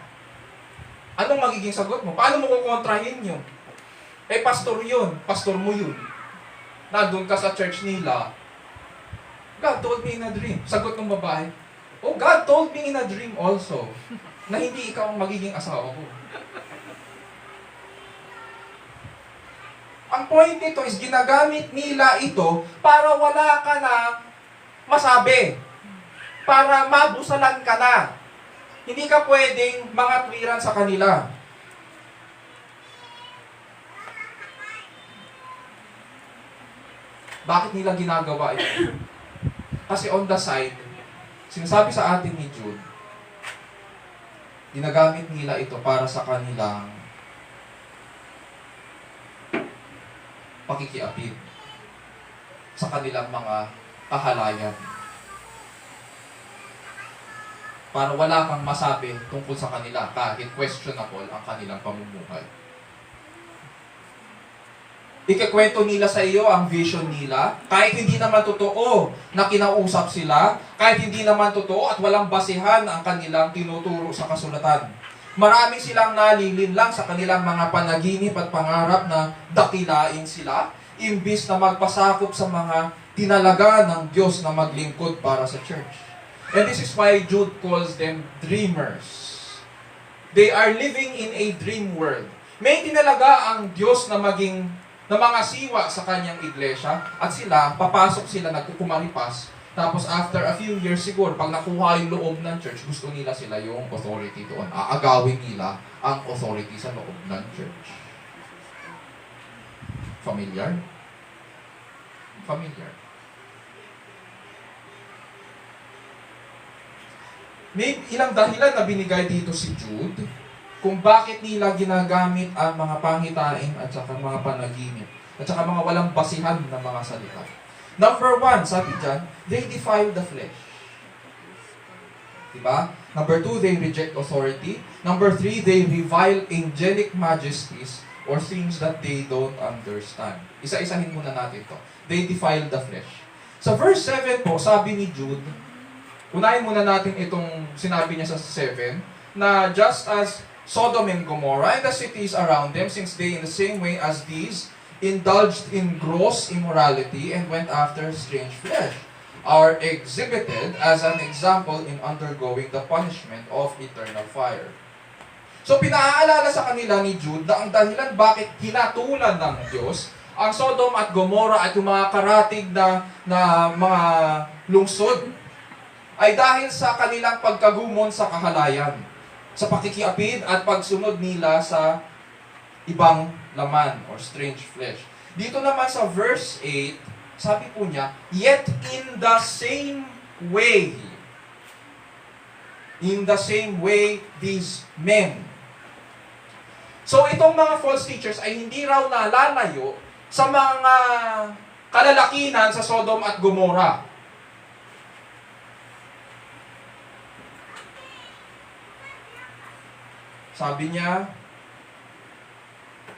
Anong magiging sagot mo? Paano mo kukontrahin yun? Eh, pastor yun. Pastor mo yun. Nandun ka sa church nila. God told me in a dream. Sagot ng babae, oh, God told me in a dream also na hindi ikaw ang magiging asawa ko. Ang point nito is ginagamit nila ito para wala ka na masabi. Para mabusalan ka na. Hindi ka pwedeng mga tuwiran sa kanila. Bakit nila ginagawa ito? Kasi on the side, sinasabi sa atin ni Jude, ginagamit nila ito para sa kanilang pakikiapid sa kanilang mga kahalayan. Para wala kang masabi tungkol sa kanila kahit questionable ang kanilang pamumuhay. Ikakwento nila sa iyo ang vision nila, kahit hindi naman totoo na kinausap sila, kahit hindi naman totoo at walang basihan ang kanilang tinuturo sa kasulatan. Marami silang nalilinlang sa kanilang mga panaginip at pangarap na dakilain sila, imbis na magpasakop sa mga tinalaga ng Diyos na maglingkod para sa church. And this is why Jude calls them dreamers. They are living in a dream world. May tinalaga ang Diyos na maging na mga siwa sa kanyang iglesia at sila, papasok sila, nagkukumaripas. Tapos after a few years siguro, pag nakuha yung loob ng church, gusto nila sila yung authority doon. Aagawin nila ang authority sa loob ng church. Familiar? Familiar. May ilang dahilan na binigay dito si Jude kung bakit nila ginagamit ang mga pangitain at saka mga panaginip at saka mga walang basihan na mga salita. Number 1, sabi dyan, they defile the flesh. Diba? Number 2, they reject authority. Number 3, they revile angelic majesties or things that they don't understand. Isa-isahin muna natin to. They defile the flesh. Sa verse 7 po, sabi ni Jude, unahin muna natin itong sinabi niya sa 7, na just as Sodom and Gomorrah and the cities around them, since they in the same way as these, indulged in gross immorality and went after strange flesh. are exhibited as an example in undergoing the punishment of eternal fire. So pinaalala sa kanila ni Jude na ang dahilan bakit hinatulan ng Diyos ang Sodom at Gomorrah at yung mga karatig na mga lungsod ay dahil sa kanilang pagkagumon sa kahalayan, sa pakikiapid at pagsunod nila sa ibang laman or strange flesh. Dito naman sa verse 8, sabi po niya, yet in the same way, these men. So itong mga false teachers ay hindi raw nalalayo sa mga kalalakinan sa Sodom at Gomorrah. Sabi niya,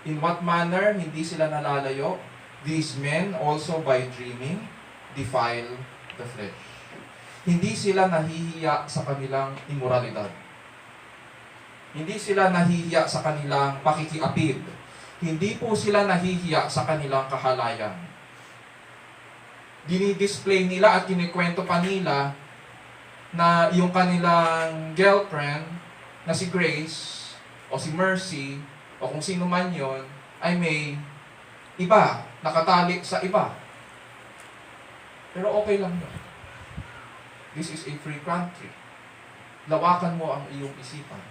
in what manner hindi sila nalalayo? These men also by dreaming defile the flesh. Hindi sila nahihiya sa kanilang immoralidad. Hindi sila nahihiya sa kanilang pakikiapid. Hindi po sila nahihiya sa kanilang kahalayan. Dinidisplay nila at kinikwento pa nila na yung kanilang girlfriend na si Grace o si Mercy o kung sino man yon ay may iba, nakatali sa iba. Pero okay lang yun. This is a free country. Lawakan mo ang iyong isipan.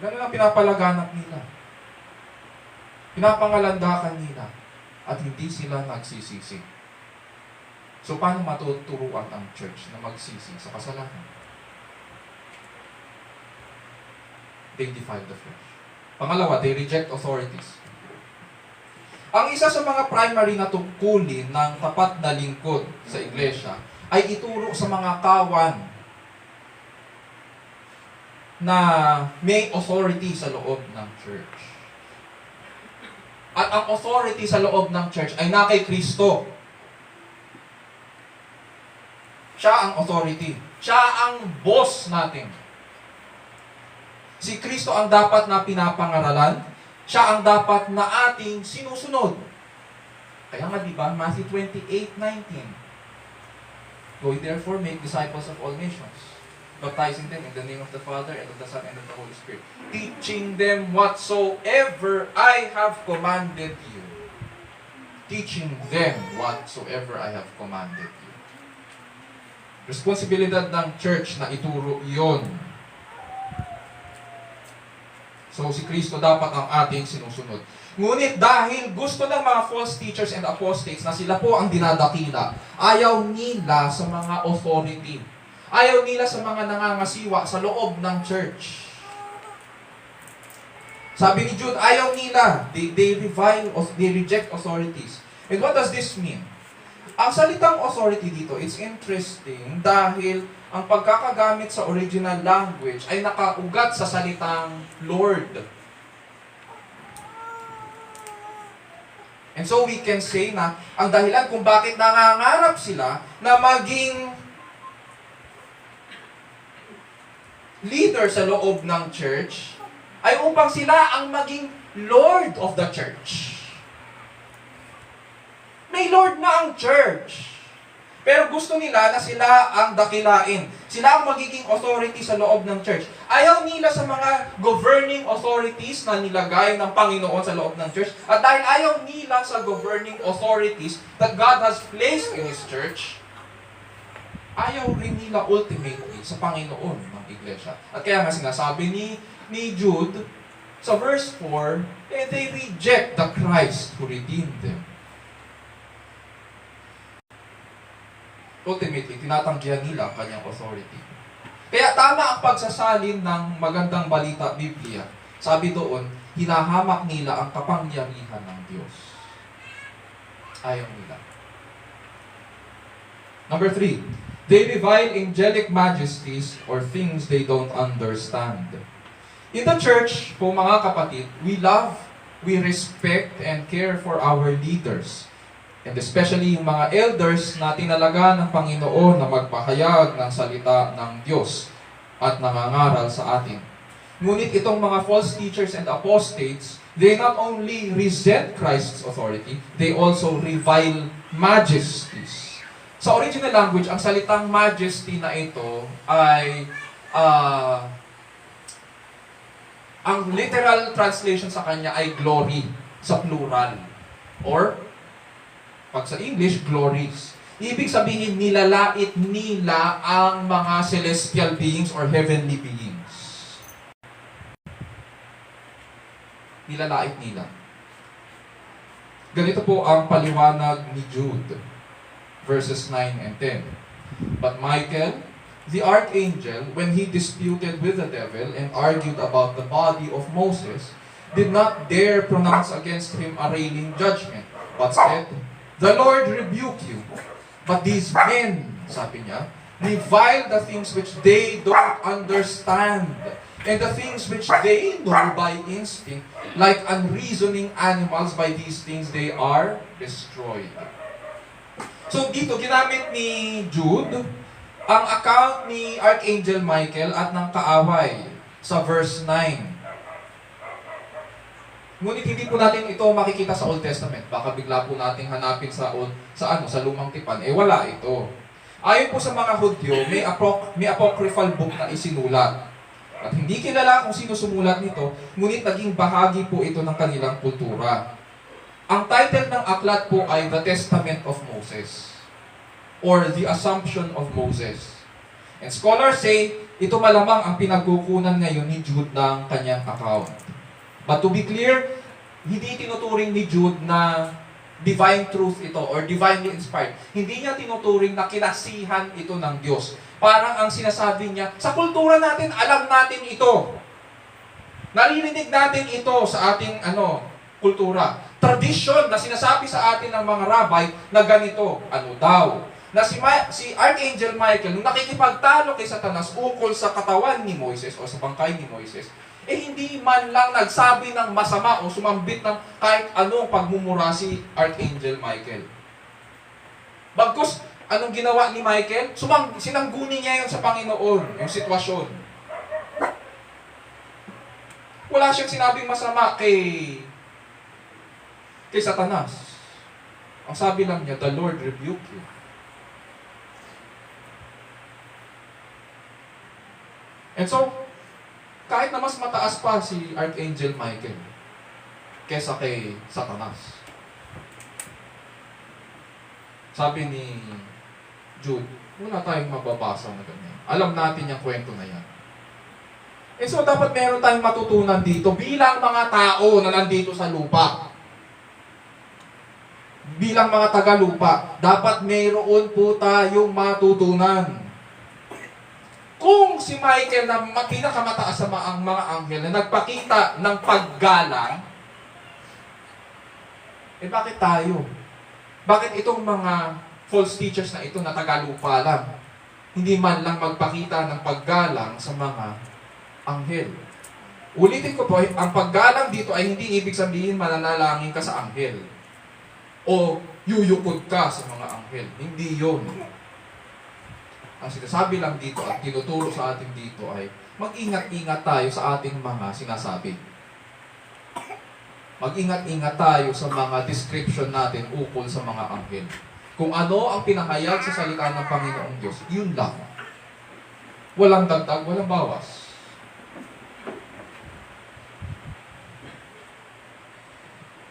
Ganun ang pinapalaganap nila. Pinapangalandakan nila. At hindi sila nagsisisi. So, paano matuturuan ang church na magsisi sa kasalanan? They defile the flesh. Pangalawa, they reject authorities. Ang isa sa mga primary na tungkulin ng tapat na lingkod sa iglesia ay ituro sa mga kawan na may authority sa loob ng church. At ang authority sa loob ng church ay na kay Kristo. Siya ang authority. Siya ang boss natin. Si Kristo ang dapat na pinapangaralan. Siya ang dapat na ating sinusunod. Kaya nga diba, Matthew 28:19. Go therefore, make disciples of all nations, baptizing them in the name of the Father, and of the Son, and of the Holy Spirit, teaching them whatsoever I have commanded you. Teaching them whatsoever I have commanded you. Responsibilidad ng church na ituro iyon. So si Kristo dapat ang ating sinusunod. Ngunit dahil gusto ng mga false teachers and apostates na sila po ang dinadakila, ayaw nila sa mga authority. Ayaw nila sa mga nangangasiwa sa loob ng church. Sabi ni Jude, ayaw nila. They reject authorities. And what does this mean? Ang salitang authority dito, it's interesting dahil ang pagkakagamit sa original language ay nakaugat sa salitang Lord. And so we can say na ang dahilan kung bakit nangangarap sila na maging leader sa loob ng church ay upang sila ang maging Lord of the church. May Lord na ang church. Pero gusto nila na sila ang dakilain. Sila ang magiging authority sa loob ng church. Ayaw nila sa mga governing authorities na nilagay ng Panginoon sa loob ng church. At dahil ayaw nila sa governing authorities that God has placed in His church, ayaw rin nila ultimately sa Panginoon ng Iglesia. At kaya nga sinasabi ni Jude sa verse 4, they reject the Christ who redeemed them. Ultimately, tinatanggihan nila ang kanyang authority. Kaya tama ang pagsasalin ng magandang balita Biblia. Sabi doon, hinahamak nila ang kapangyarihan ng Diyos. Ayaw nila. Number 3, they revile angelic majesties or things they don't understand. In the church, po mga kapatid, we love, we respect, and care for our leaders. And especially yung mga elders na tinalaga ng Panginoon na magpahayag ng salita ng Diyos at nangangaral sa atin. Ngunit itong mga false teachers and apostates, they not only resent Christ's authority, they also revile majesties. Sa original language, ang salitang majesty na ito ay ang literal translation sa kanya ay glory sa plural. Or, pag sa English, glories. Ibig sabihin, nilalait nila ang mga celestial beings or heavenly beings. Nilalait nila. Ganito po ang paliwanag ni Jude, verses 9 and 10. But Michael, the archangel, when he disputed with the devil and argued about the body of Moses, did not dare pronounce against him a railing judgment, but said, "The Lord rebuke you." But these men, sabi niya, revile the things which they don't understand, and the things which they know by instinct, like unreasoning animals, by these things they are destroyed. So dito, ginamit ni Jude ang account ni Archangel Michael at ng kaaway sa verse 9. Ngunit hindi po natin ito makikita sa Old Testament. Baka bigla po nating hanapin sa Lumang Tipan. Wala ito. Ayon po sa mga Hudyo, may apocryphal book na isinulat. At hindi kilala kung sino sumulat nito, ngunit naging bahagi po ito ng kanilang kultura. Ang title ng aklat po ay The Testament of Moses, or The Assumption of Moses. And scholars say, ito malamang ang pinagkukunan ngayon ni Jude ng kanyang account. But to be clear, hindi tinuturing ni Jude na divine truth ito or divinely inspired. Hindi niya tinuturing na kinasihan ito ng Diyos. Parang ang sinasabi niya, sa kultura natin, alam natin ito. Naririnig natin ito sa ating kultura. Tradisyon na sinasabi sa atin ng mga rabbi na ganito, ano daw? Na si Archangel Michael, nung nakikipagtalo kay Satanas ukol sa katawan ni Moises o sa bangkay ni Moises, hindi man lang nagsabi ng masama o sumambit ng kahit anong pagmumura si Archangel Michael. Bagkus, anong ginawa ni Michael? Sinangguni niya yun sa Panginoon, yung sitwasyon. Wala siyang sinabing masama kay Satanas. Ang sabi lang niya, "The Lord rebuke you." And so, kahit na mas mataas pa si Archangel Michael kesa kay Satanas, sabi ni Jude, wala tayong mababasa na ganyan. Alam natin yung kwento na yan. So, dapat meron tayong matutunan dito bilang mga tao na nandito sa lupa. Bilang mga taga-lupa, dapat mayroon po tayong matutunan. Kung si Michael na pinakamataas sa mga anghel na nagpakita ng paggalang, bakit tayo? Bakit itong mga false teachers na ito na taga-lupa lang, hindi man lang magpakita ng paggalang sa mga anghel? Ulitin ko po, ang paggalang dito ay hindi ibig sabihin mananalangin ka sa anghel o yuyukod ka sa mga anghel. Hindi yun. Ang sinasabi lang dito at tinuturo sa atin dito ay mag-ingat-ingat tayo sa ating mga sinasabi. Mag-ingat-ingat tayo sa mga description natin ukol sa mga anghel. Kung ano ang pinahayag sa salita ng Panginoong Diyos, yun lang. Walang dagdag, walang bawas.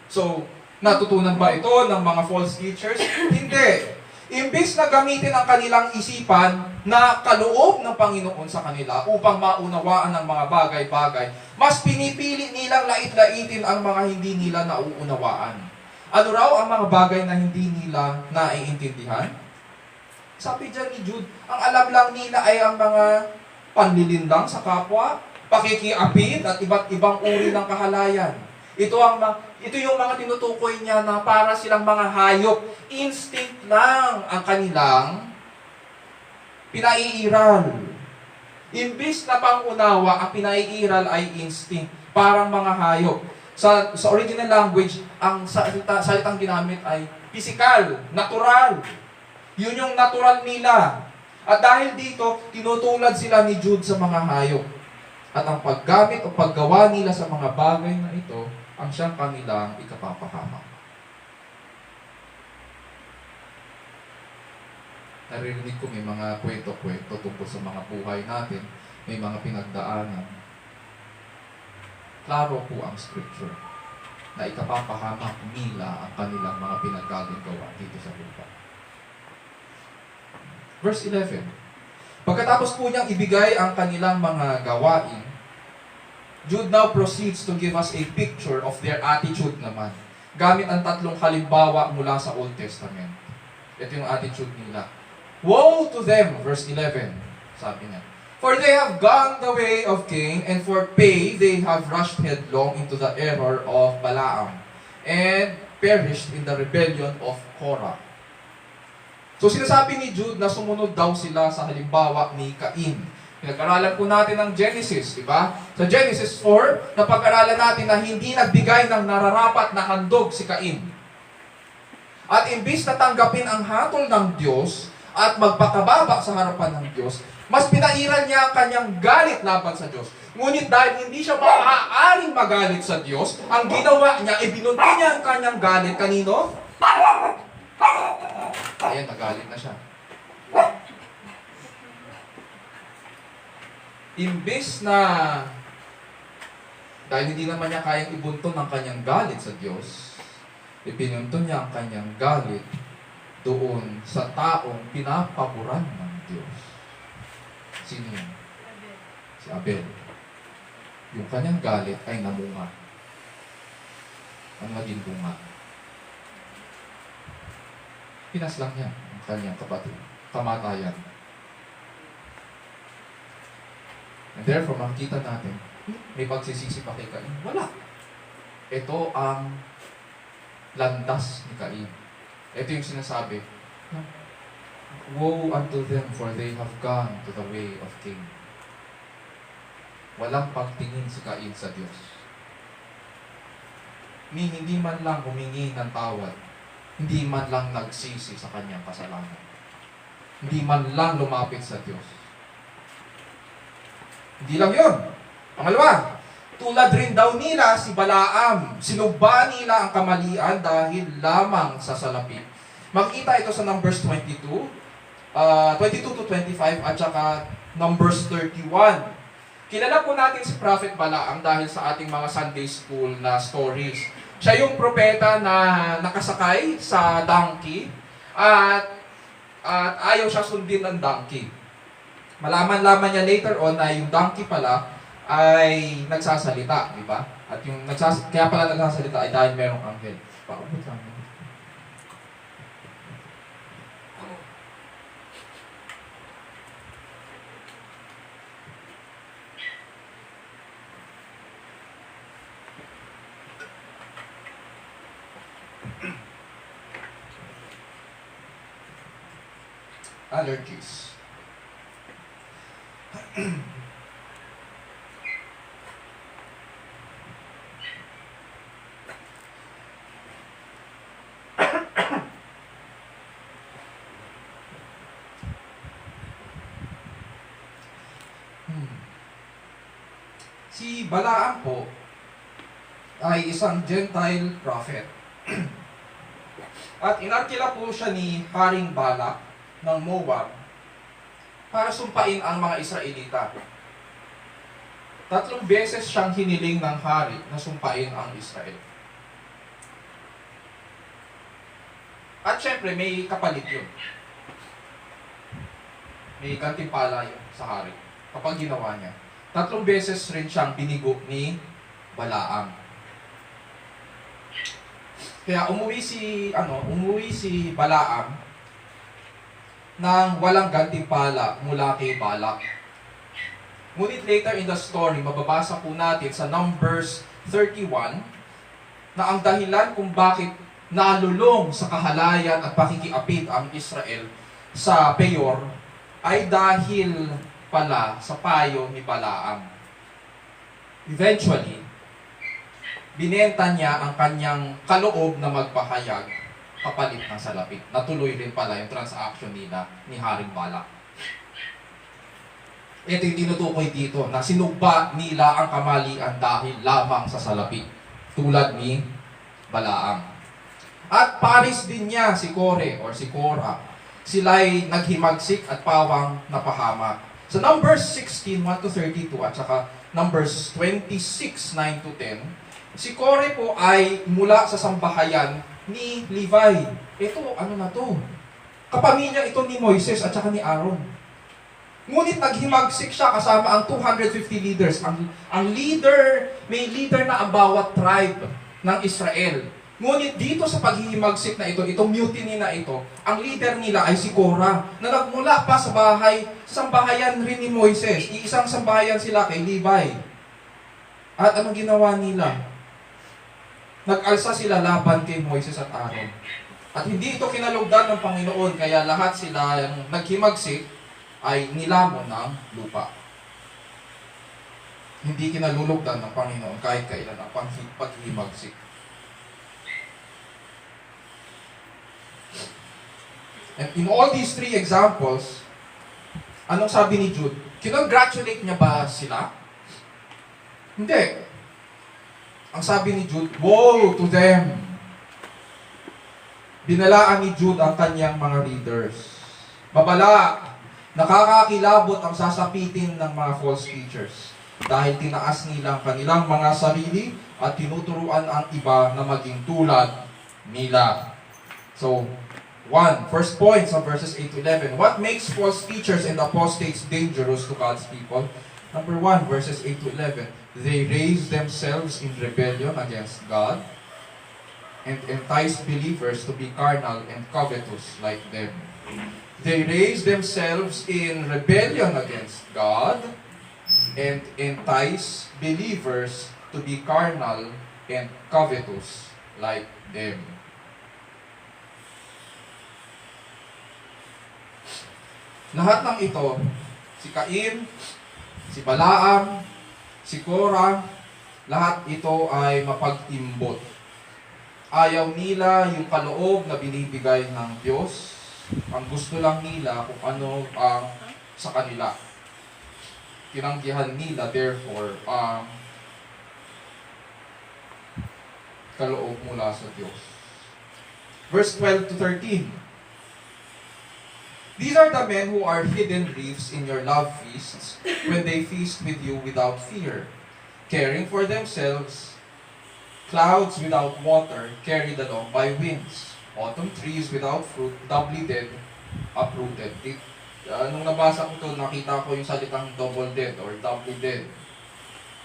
So, natutunan ba ito ng mga false teachers? Hindi. Imbis na gamitin ang kanilang isipan na kaloob ng Panginoon sa kanila upang maunawaan ang mga bagay-bagay, mas pinipili nilang lait-laitin ang mga hindi nila nauunawaan. Ano raw ang mga bagay na hindi nila naiintindihan? Sabi dyan ni Jude, ang alam lang nila ay ang mga panlilindang sa kapwa, pakikiapid at iba't ibang uri ng kahalayan. Ito yung mga tinutukoy niya na para silang mga hayop. Instinct lang ang kanilang pinaiiral. Imbis na pangunawa, ang pinaiiral ay instinct. Parang mga hayop. Sa original language, ang salitang ginamit ay physical, natural. Yun yung natural nila. At dahil dito, tinutulad sila ni Jude sa mga hayop. At ang paggamit o paggawa nila sa mga bagay na ito, ang siyang kanilang ikapapahamak. naririnig ko may mga kwento-kwento tungkol sa mga buhay natin, may mga pinagdaanan. Klaro po ang scripture na ikapapahamak nila ang kanilang mga pinagkagawa dito sa lupa. Verse 11. Pagkatapos po niyang ibigay ang kanilang mga gawain, Jude now proceeds to give us a picture of their attitude naman, gamit ang tatlong halimbawa mula sa Old Testament. Ito yung attitude nila. Woe to them, verse 11, sabi niya. For they have gone the way of Cain, and for pay they have rushed headlong into the error of Balaam, and perished in the rebellion of Korah. So sinasabi ni Jude na sumunod daw sila sa halimbawa ni Cain. Pinag-aralan po natin ang Genesis, di ba? Sa Genesis 4, napag-aralan natin na hindi nagbigay ng nararapat na handog si Cain. At imbis na tanggapin ang hatol ng Diyos at magpakababa sa harapan ng Diyos, mas pinairan niya ang kanyang galit laban sa Diyos. Ngunit dahil hindi siya maaaring magalit sa Diyos, ang ginawa niya, ibinunti niya ang kanyang galit. Kanino? Ayan, nagalit na siya. Imbis na dahil hindi naman niya kayang ibunton ang kanyang galit sa Diyos, ipinunton niya ang kanyang galit doon sa taong pinapaboran ng Diyos. Sino yun? Si Abel. Yung kanyang galit ay namunga. Ang naging bunga. Pinaslang niya ang kanyang kapatid. Kamatayan. And therefore, makikita natin, may pagsisisi pa kay Cain. Wala. Ito ang landas ni Cain. Ito yung sinasabi, woe unto them, for they have gone to the way of Cain. Walang pagtingin si Cain sa Diyos. Hindi man lang humingi ng tawad. Hindi man lang nagsisi sa kanyang kasalanan. Hindi man lang lumapit sa Diyos. Hindi lang yun. Pangalawa, tulad rin daw nila si Balaam. Sinugba nila ang kamalian dahil lamang sa salapi. Makikita ito sa Numbers 22 to 25 at saka Numbers 31. Kilala po natin si Prophet Balaam dahil sa ating mga Sunday School na stories. Siya yung propeta na nakasakay sa donkey at ayaw siya sundin ng donkey. Malaman-laman niya later on na yung donkey pala ay nagsasalita, di ba? At yung kaya pala nagsasalita ay dahil merong anghel. Paubot lang. Allergies. Si Balaam po ay isang Gentile prophet. At inarkila po siya ni Haring Balak ng Moab para sumpain ang mga Israelita. 3 beses siyang hiniling ng hari na sumpain ang Israel. At syempre, may kapalit yun. May gantimpala yun sa hari kapag ginawa niya. 3 beses rin siyang binigo ni Balaam. Kaya umuwi si Balaam nang walang gantimpala mula kay Balak. Ngunit later in the story, mababasa po natin sa Numbers 31 na ang dahilan kung bakit nalulong sa kahalayan at pakikiapid ang Israel sa Peor ay dahil pala sa payo ni Balaam. Eventually, binenta niya ang kanyang kaloob na magpahayag kapalit ng salapi. Natuloy rin pala yung transaction nila ni Haring Balak. Ito yung tinutukoy dito na sinugba nila ang kamalian dahil lamang sa salapi. Tulad ni Balaam. At paris din niya si Kore or si Korah sila'y naghimagsik at pawang napahamak. Sa Numbers 16, 1 to 32 at saka Numbers 26, 9 to 10, si Kore po ay mula sa sambahayan ni Levi. Ito, ano na to? Kapamilya ito ni Moises at saka ni Aaron. Ngunit naghimagsik siya kasama ang 250 leaders. Ang leader, may leader na ang bawat tribe ng Israel. Ngunit dito sa paghihimagsik na ito, itong mutiny na ito, ang leader nila ay si Korah, na nagmula pa sa sambahayan rin ni Moises. Iisang sambahayan sila kay Levi. At anong ginawa nila? Nag-alsa sila laban kay Moises at Aaron. At hindi ito kinalugdan ng Panginoon, kaya lahat sila naghimagsik ay nilamon ng lupa. Hindi kinalulugdan ng Panginoon kahit kailan ang paghihimagsik. And in all these three examples, anong sabi ni Jude? Kinongratulate niya ba sila? Hindi. Ang sabi ni Jude, woe to them! Binalaan ni Jude ang kanyang mga readers. Babala, nakakakilabot ang sasapitin ng mga false teachers dahil tinaas nila ang kanilang mga sarili at tinuturuan ang iba na maging tulad nila. So, first point sa verses 8 to 11. What makes false teachers and apostates dangerous to God's people? Number 1, verses 8 to 11. They raise themselves in rebellion against God and entice believers to be carnal and covetous like them. They raise themselves in rebellion against God and entice believers to be carnal and covetous like them. Lahat ng ito, si Cain, si Balaam, si Korah, lahat ito ay mapag-imbot. Ayaw nila yung kaloob na binibigay ng Diyos. Ang gusto lang nila kung ano ang sa kanila. Tinanggihan nila, therefore, ang kaloob mula sa Diyos. Verse 12 to 13. These are the men who are hidden reefs in your love feasts when they feast with you without fear, caring for themselves clouds without water carried along by winds, autumn trees without fruit, doubly dead, uprooted. Nung nabasa ko ito, nakita ko yung salitang double dead or doubly dead,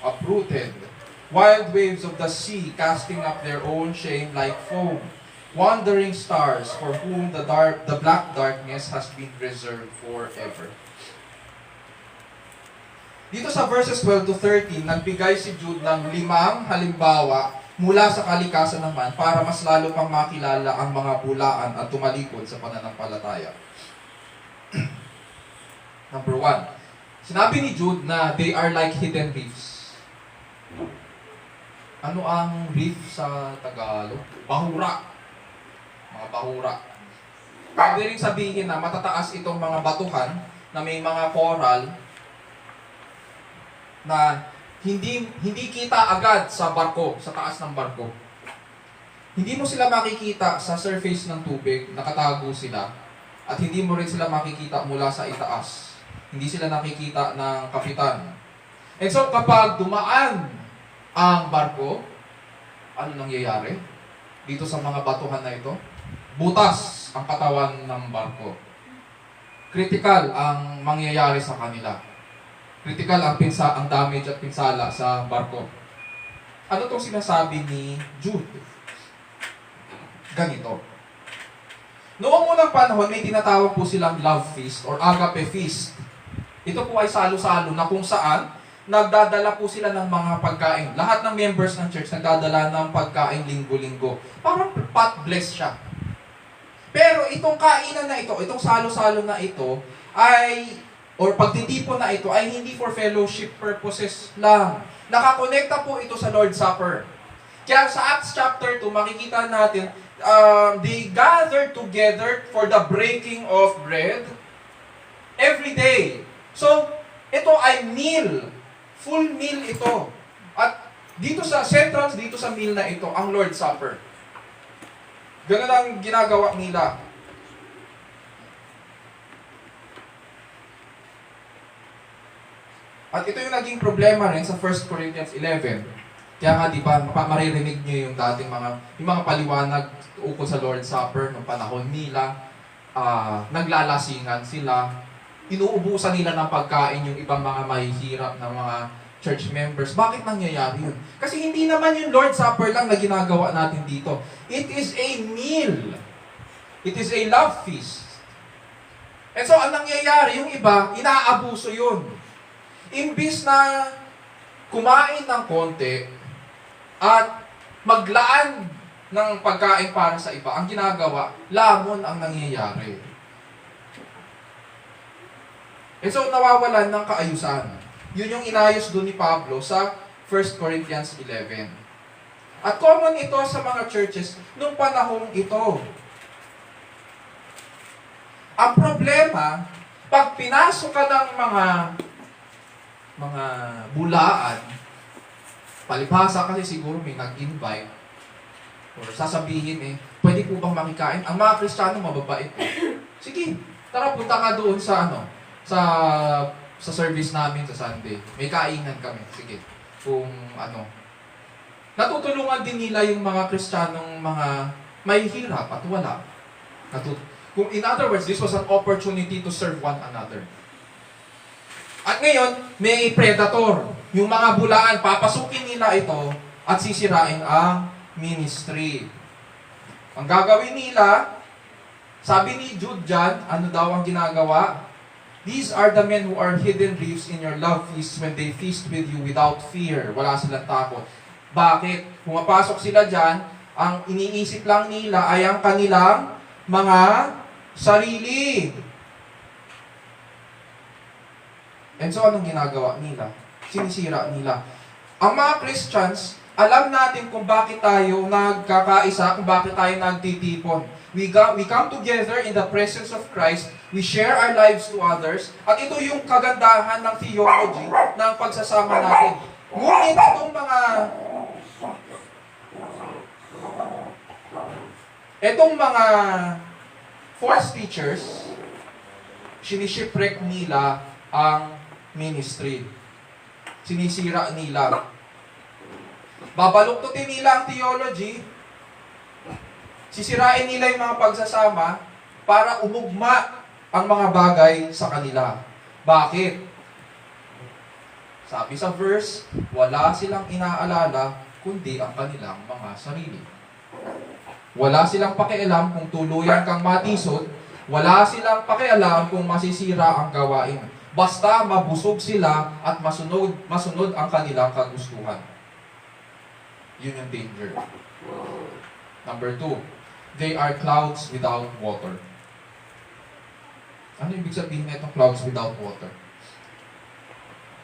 uprooted. Wild waves of the sea casting up their own shame like foam. Wandering stars for whom the black darkness has been reserved forever. Dito sa verses 12 to 13, nagbigay si Jude ng 5 halimbawa mula sa kalikasan naman para mas lalo pang makilala ang mga bulaan at tumalikod sa pananampalataya. Number 1, sinabi ni Jude na they are like hidden reefs. Ano ang reef sa Tagalog? Bahura. Mga bahura. Pwede rin sabihin na matataas itong mga batuhan na may mga coral na hindi kita agad sa barko, sa taas ng barko. Hindi mo sila makikita sa surface ng tubig, nakatago sila, at hindi mo rin sila makikita mula sa itaas. Hindi sila nakikita ng kapitan. And so kapag dumaan ang barko, ano nangyayari? Dito sa mga batuhan na ito, butas ang katawan ng barko. Critical ang mangyayari sa kanila. Critical ang damage at pinsala sa barko. Ano itong sinasabi ni Jude? Ganito. Noong unang panahon, may tinatawag po silang love feast or agape feast. Ito po ay salo-salo na kung saan nagdadala po sila ng mga pagkain. Lahat ng members ng church nagdadala ng pagkain linggo-linggo. Parang pot bless siya. Pero itong kainan na ito, itong salo-salo na ito, or pagtitipon na ito ay hindi for fellowship purposes lang. Nakakonekta po ito sa Lord's Supper. Kaya sa Acts chapter 2, makikita natin, they gathered together for the breaking of bread every day. So, ito ay meal. Full meal ito. At dito sa central, dito sa meal na ito, ang Lord's Supper. Ganun ang ginagawa nila. At ito yung naging problema rin sa 1 Corinthians 11. Kaya nga, di ba, maririnig nyo yung dating yung mga paliwanag ukol sa Lord's Supper noong panahon nila. Naglalasingan sila. Inuubusan nila ng pagkain yung ibang mga mahihirap na mga church members. Bakit nangyayari yun? Kasi hindi naman yung Lord's Supper lang na ginagawa natin dito. It is a meal. It is a love feast. And so, ang nangyayari, yung iba, inaabuso yun. Imbis na kumain ng konti at maglaan ng pagkain para sa iba, ang ginagawa, lamon ang nangyayari. And so, nawawalan ng kaayusan. Yun yung inayos doon ni Pablo sa 1 Corinthians 11. At common ito sa mga churches nung panahong ito. Ang problema, pag pinasok ka ng mga bulaan, palibhasa kasi siguro may nag-invite, or sasabihin pwede po bang makikain? Ang mga Kristiyano mababait sige, tara punta ka doon sa sa service namin sa Sunday. May kainan kami. Sige. Kung natutulungan din nila yung mga Kristiyanong mga may hirap at wala. Kung in other words, this was an opportunity to serve one another. At ngayon, may predator. Yung mga bulaan, papasukin nila ito at sisirain ang ministry. Ang gagawin nila, sabi ni Jude dyan, ano daw ang ginagawa? These are the men who are hidden reefs in your love feast when they feast with you without fear. Wala silang takot. Bakit? Pumapasok sila dyan, ang iniisip lang nila ay ang kanilang mga sarili. And so, anong ginagawa nila? Sinisira nila. Ang mga Christians, alam natin kung bakit tayo nagkakaisa, kung bakit tayo nagtitipon. We come together in the presence of Christ, we share our lives to others, at ito yung kagandahan ng theology ng pagsasama natin. Ngunit itong mga false teachers, sinishipwreck nila ang ministry. Sinisira nila. Babaluktutin nila ang theology, sisirain nila yung mga pagsasama para umugma ang mga bagay sa kanila. Bakit? Sabi sa verse, wala silang inaalala kundi ang kanilang mga sarili. Wala silang pakialam kung tuluyan kang matisod, wala silang pakialam kung masisira ang gawain. Basta mabusog sila at masunod ang kanilang kagustuhan. Yun yung danger. Number 2, they are clouds without water. Ano ibig sabihin na itong clouds without water?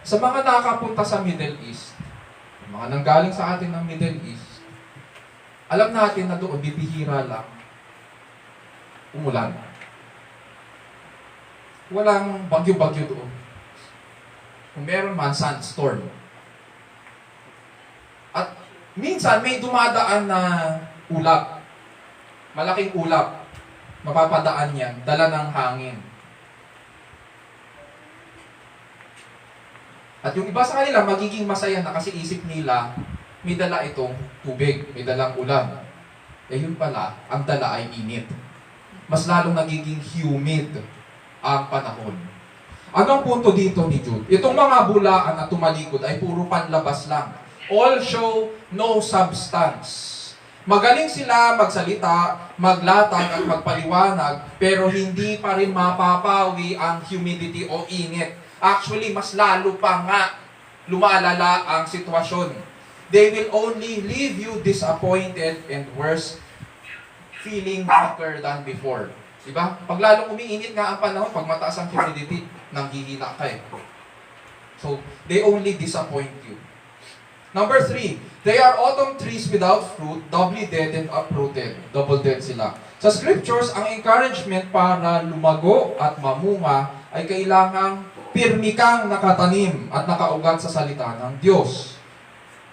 Sa mga nakapunta sa Middle East, mga nanggaling sa atin ng Middle East, alam natin na doon bibihira lang umulan. Walang bagyo-bagyo doon. Kung meron man, sandstorm. At minsan may dumadaan na ulap. Malaking ulap. Mapapadaan yan. Dala ng hangin. At yung iba sa kanila, magiging masaya na kasi isip nila, may dala itong tubig, may dalang ulan. Yun pala, ang dala ay init. Mas lalong nagiging humid ang panahon. Anong punto dito ni Jude? Itong mga bulaan na tumalikod ay puro panlabas lang. All show no substance. Magaling sila magsalita, maglatag at magpaliwanag, pero hindi pa rin mapapawi ang humidity o init. Actually, mas lalo pa nga lumalala ang sitwasyon. They will only leave you disappointed and worse, feeling weaker than before. Diba? Pag lalong umiinit nga ang panahon, pag mataas ang humidity, nanghihina ka . So, they only disappoint you. Number 3, they are autumn trees without fruit, doubly dead and uprooted. Double dead sila. Sa scriptures, ang encouragement para lumago at mamunga ay kailangang pirmi kang nakatanim at nakaugat sa salita ng Diyos.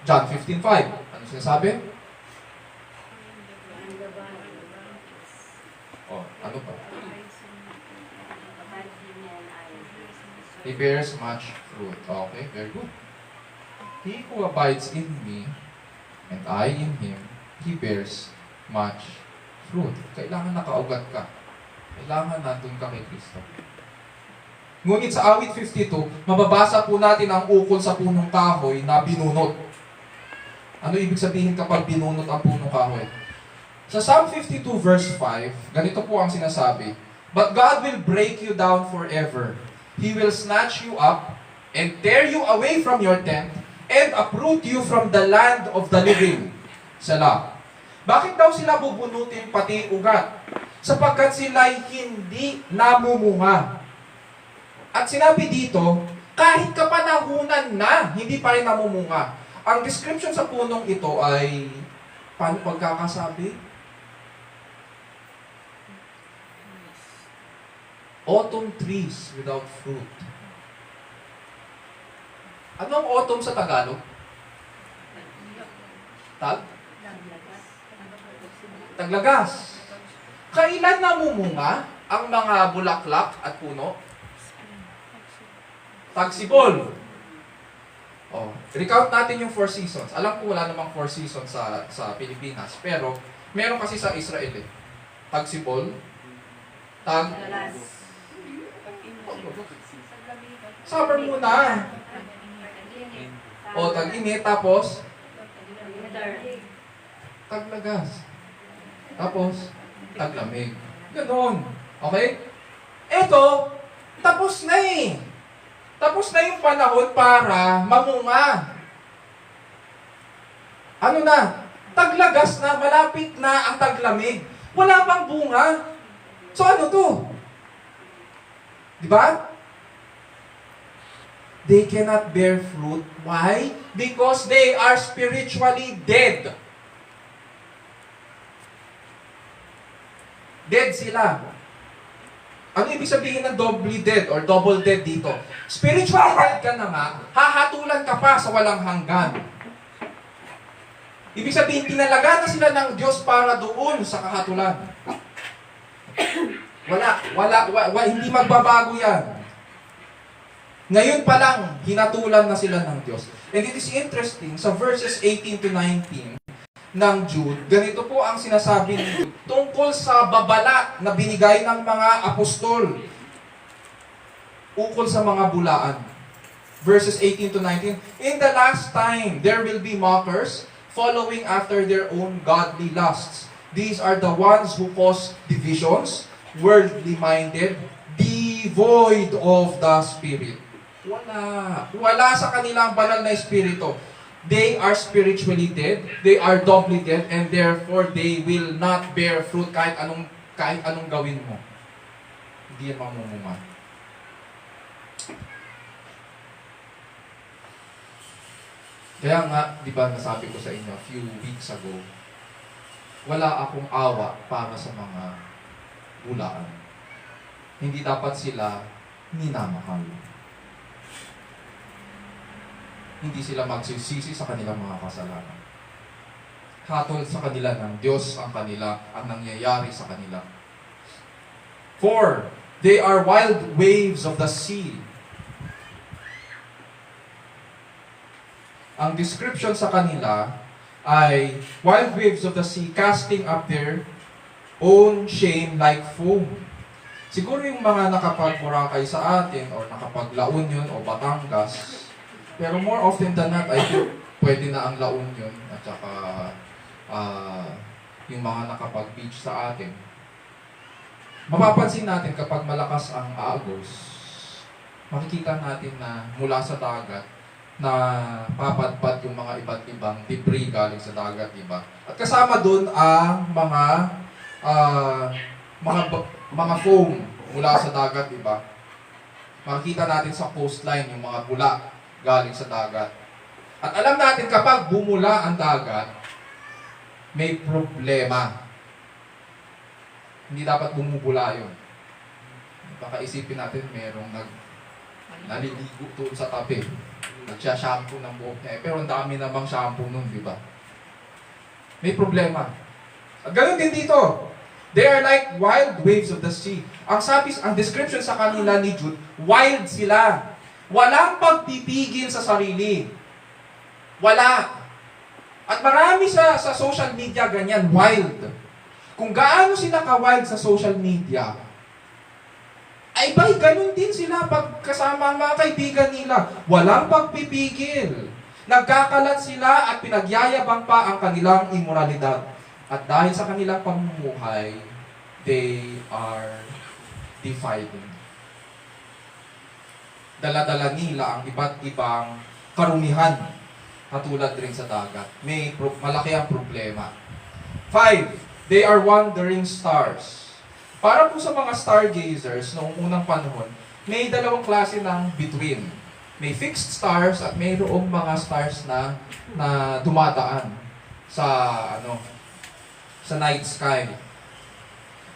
John 15:5. Ano sinasabi? Ano pa? he bears much fruit. Okay, very good. He who abides in me, and I in him, he bears much fruit. Kailangan nakaugat ka. Kailangan nandun ka kay Kristo. Ngunit sa awit 52, mababasa po natin ang ukol sa punong kahoy na binunot. Ano ibig sabihin kapag binunot ang punong kahoy? Sa Psalm 52 verse 5, ganito po ang sinasabi, "But God will break you down forever. He will snatch you up and tear you away from your tent and uproot you from the land of the living." Salah. Bakit daw sila bubunutin pati ugat? Sapagkat sila'y hindi namumunga. At sinabi dito, kahit kapanahunan na, hindi pa rin namumunga. Ang description sa punong ito ay, paano pagkakasabi? Autumn trees without fruit. Ano ang autumn sa Tagalog? Taglagas. Kailan namumunga ang mga bulaklak at puno? Tagsibol. Oh, recount natin yung 4 seasons. Alam ko wala namang 4 seasons sa Pilipinas, pero meron kasi sa Israel eh. Tagsibol, summer muna. O tag-init, tapos taglagas. Tapos taglamig. Ganon. Okay? Eto, tapos na eh. Tapos na yung panahon para mamunga. Ano na? Taglagas na, malapit na ang taglamig. Wala pang bunga. So ano to? Diba? They cannot bear fruit. Why? Because they are spiritually dead. Dead sila. Ano ibig sabihin ng doubly dead or double dead dito? Spiritually dead ka na nga, hahatulan ka pa sa walang hanggan. Ibig sabihin, tinalaga na sila ng Diyos para doon sa kahatulan. Hindi magbabago yan. Ngayon pa lang, hinatulan na sila ng Diyos. And it is interesting, sa verses 18 to 19 ng Jude, ganito po ang sinasabi ni Jude tungkol sa babala na binigay ng mga apostol ukol sa mga bulaan. Verses 18 to 19, "In the last time, there will be mockers, following after their own godly lusts. These are the ones who cause divisions, worldly-minded, devoid of the Spirit." Wala sa kanilang banal na espiritu. They are spiritually dead, they are doubly dead, and therefore they will not bear fruit kahit anong gawin mo. Hindi yan mamumunga. Kaya nga, di ba nasabi ko sa inyo a few weeks ago, wala akong awa para sa mga bulaan. Hindi dapat sila minamahal. Hindi sila magsisisi sa kanilang mga kasalanan. Hatol sa kanila ng Diyos ang nangyayari sa kanila. For they are wild waves of the sea. Ang description sa kanila ay wild waves of the sea casting up their own shame like foam. Siguro yung mga nakapag-Boracay sa atin or nakapag-La Union o Batangas, pero more often than not, I think pwede na ang La Union at saka yung mga nakapag-beach sa atin. Mapapansin natin kapag malakas ang agos, makikita natin na mula sa dagat na papadpad yung mga iba't ibang debris galing sa dagat, diba? At kasama dun ang mga foam mula sa dagat, diba? Makikita natin sa coastline yung mga bula galing sa dagat. At alam natin kapag bumula ang dagat, may problema. Hindi dapat bumubula yun. Baka isipin natin merong naliligo doon sa tabi. Nagsha-shampoo ng buhok niya. Pero ang dami namang shampoo nun, di ba? May problema. At ganoon din dito. They are like wild waves of the sea. Ang description sa kanila ni Jude, wild sila. Walang pagpipigil sa sarili. Wala. At marami sa social media ganyan, wild. Kung gaano sila ka-wild sa social media, ay ba'y ganun din sila pag kasama ang mga kaibigan nila. Walang pagpipigil. Nagkakalat sila at pinagyayabang pa ang kanilang immoralidad. At dahil sa kanilang pamumuhay, they are defiling. Dala-dala nila ang iba't ibang karumihan, katulad rin sa dagat. Malaki ang problema. 5, they are wandering stars. Para po sa mga stargazers noong unang panahon, may dalawang klase ng between. May fixed stars at mayroong mga stars na dumadaan sa night sky.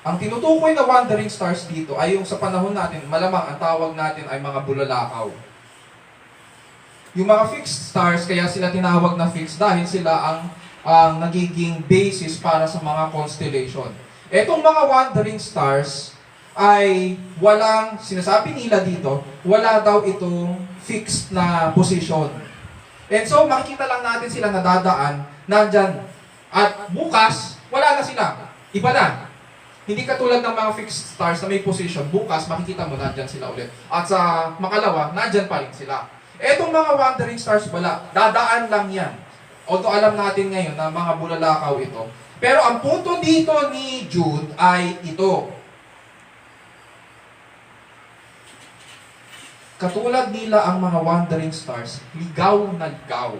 Ang tinutukoy na wandering stars dito ay yung sa panahon natin, malamang ang tawag natin ay mga bulalakaw. Yung mga fixed stars, kaya sila tinawag na fixed dahil sila ang nagiging basis para sa mga constellation. Etong mga wandering stars ay walang, sinasabi nila dito, wala daw itong fixed na position. And so, makikita lang natin sila nadadaan, nandyan. At bukas, wala na sila. Iba na. Hindi katulad ng mga fixed stars na may position, bukas makikita mo nandyan sila ulit. At sa makalawa, nandyan pa rin sila. Etong mga wandering stars wala, dadaan lang yan. Although alam natin ngayon na mga bulalakaw ito. Pero ang punto dito ni Jude ay ito. Katulad nila ang mga wandering stars, ligaw na ligaw.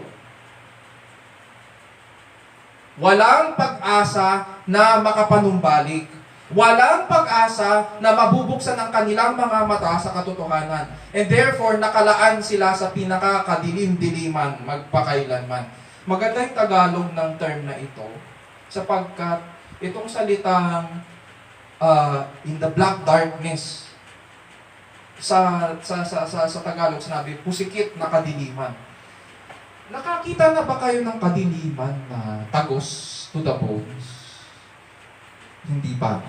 Walang pag-asa na makapanumbalik. Walang pag-asa na mabubuksan ang kanilang mga mata sa katotohanan. And therefore, nakalaan sila sa pinakakadilim-diliman magpakailanman. Maganda yung Tagalog ng term na ito sapagkat itong salitang in the black darkness sa Tagalog sinabi, pusikit na kadiliman. Nakakita na ba kayo ng kadiliman na tagos to the bones? Hindi pa.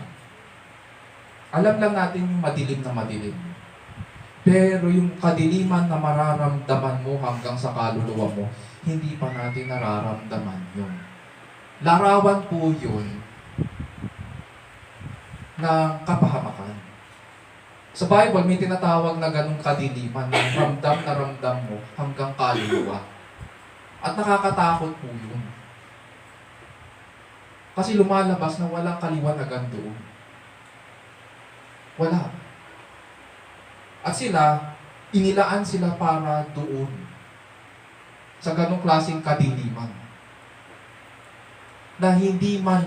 Alam lang natin yung madilim na madilim. Pero yung kadiliman na mararamdaman mo hanggang sa kaluluwa mo, hindi pa natin nararamdaman yun. Larawan po yun ng kapahamakan. Sa Bible, may tinatawag na ganung kadiliman na ramdam mo hanggang kaluluwa. At nakakatakot po yun. Kasi lumalabas na walang kaliwanagan doon. Wala. At inilaan sila para doon. Sa ganong klaseng kadiliman. Na hindi man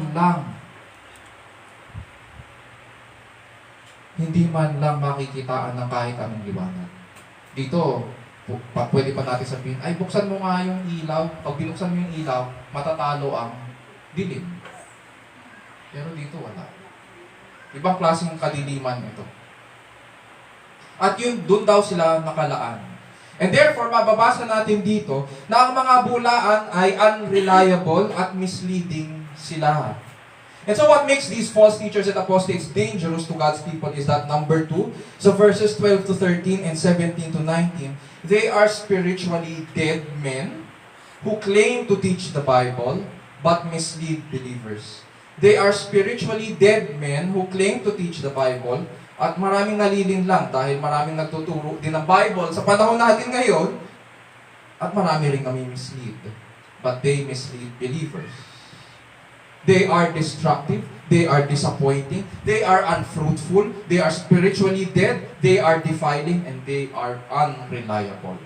lang makikitaan ng kahit anong liwanag. Dito, pwede pa natin sabihin, ay buksan mo nga yung ilaw. Pag binuksan mo yung ilaw, matatalo ang dilim. Pero dito wala. Ibang klaseng kadiliman ito. At doon daw sila nakalaan. And therefore, mababasa natin dito na ang mga bulaan ay unreliable at misleading sila. And so what makes these false teachers and apostates dangerous to God's people is that number 2, so verses 12 to 13 and 17 to 19, they are spiritually dead men who claim to teach the Bible but mislead believers. They are spiritually dead men who claim to teach the Bible at maraming nalilinlang dahil maraming nagtuturo din ng Bible sa panahon natin ngayon at marami ring nami-mislead. But they mislead believers. They are destructive, they are disappointing, they are unfruitful, they are spiritually dead, they are defiling, and they are unreliable.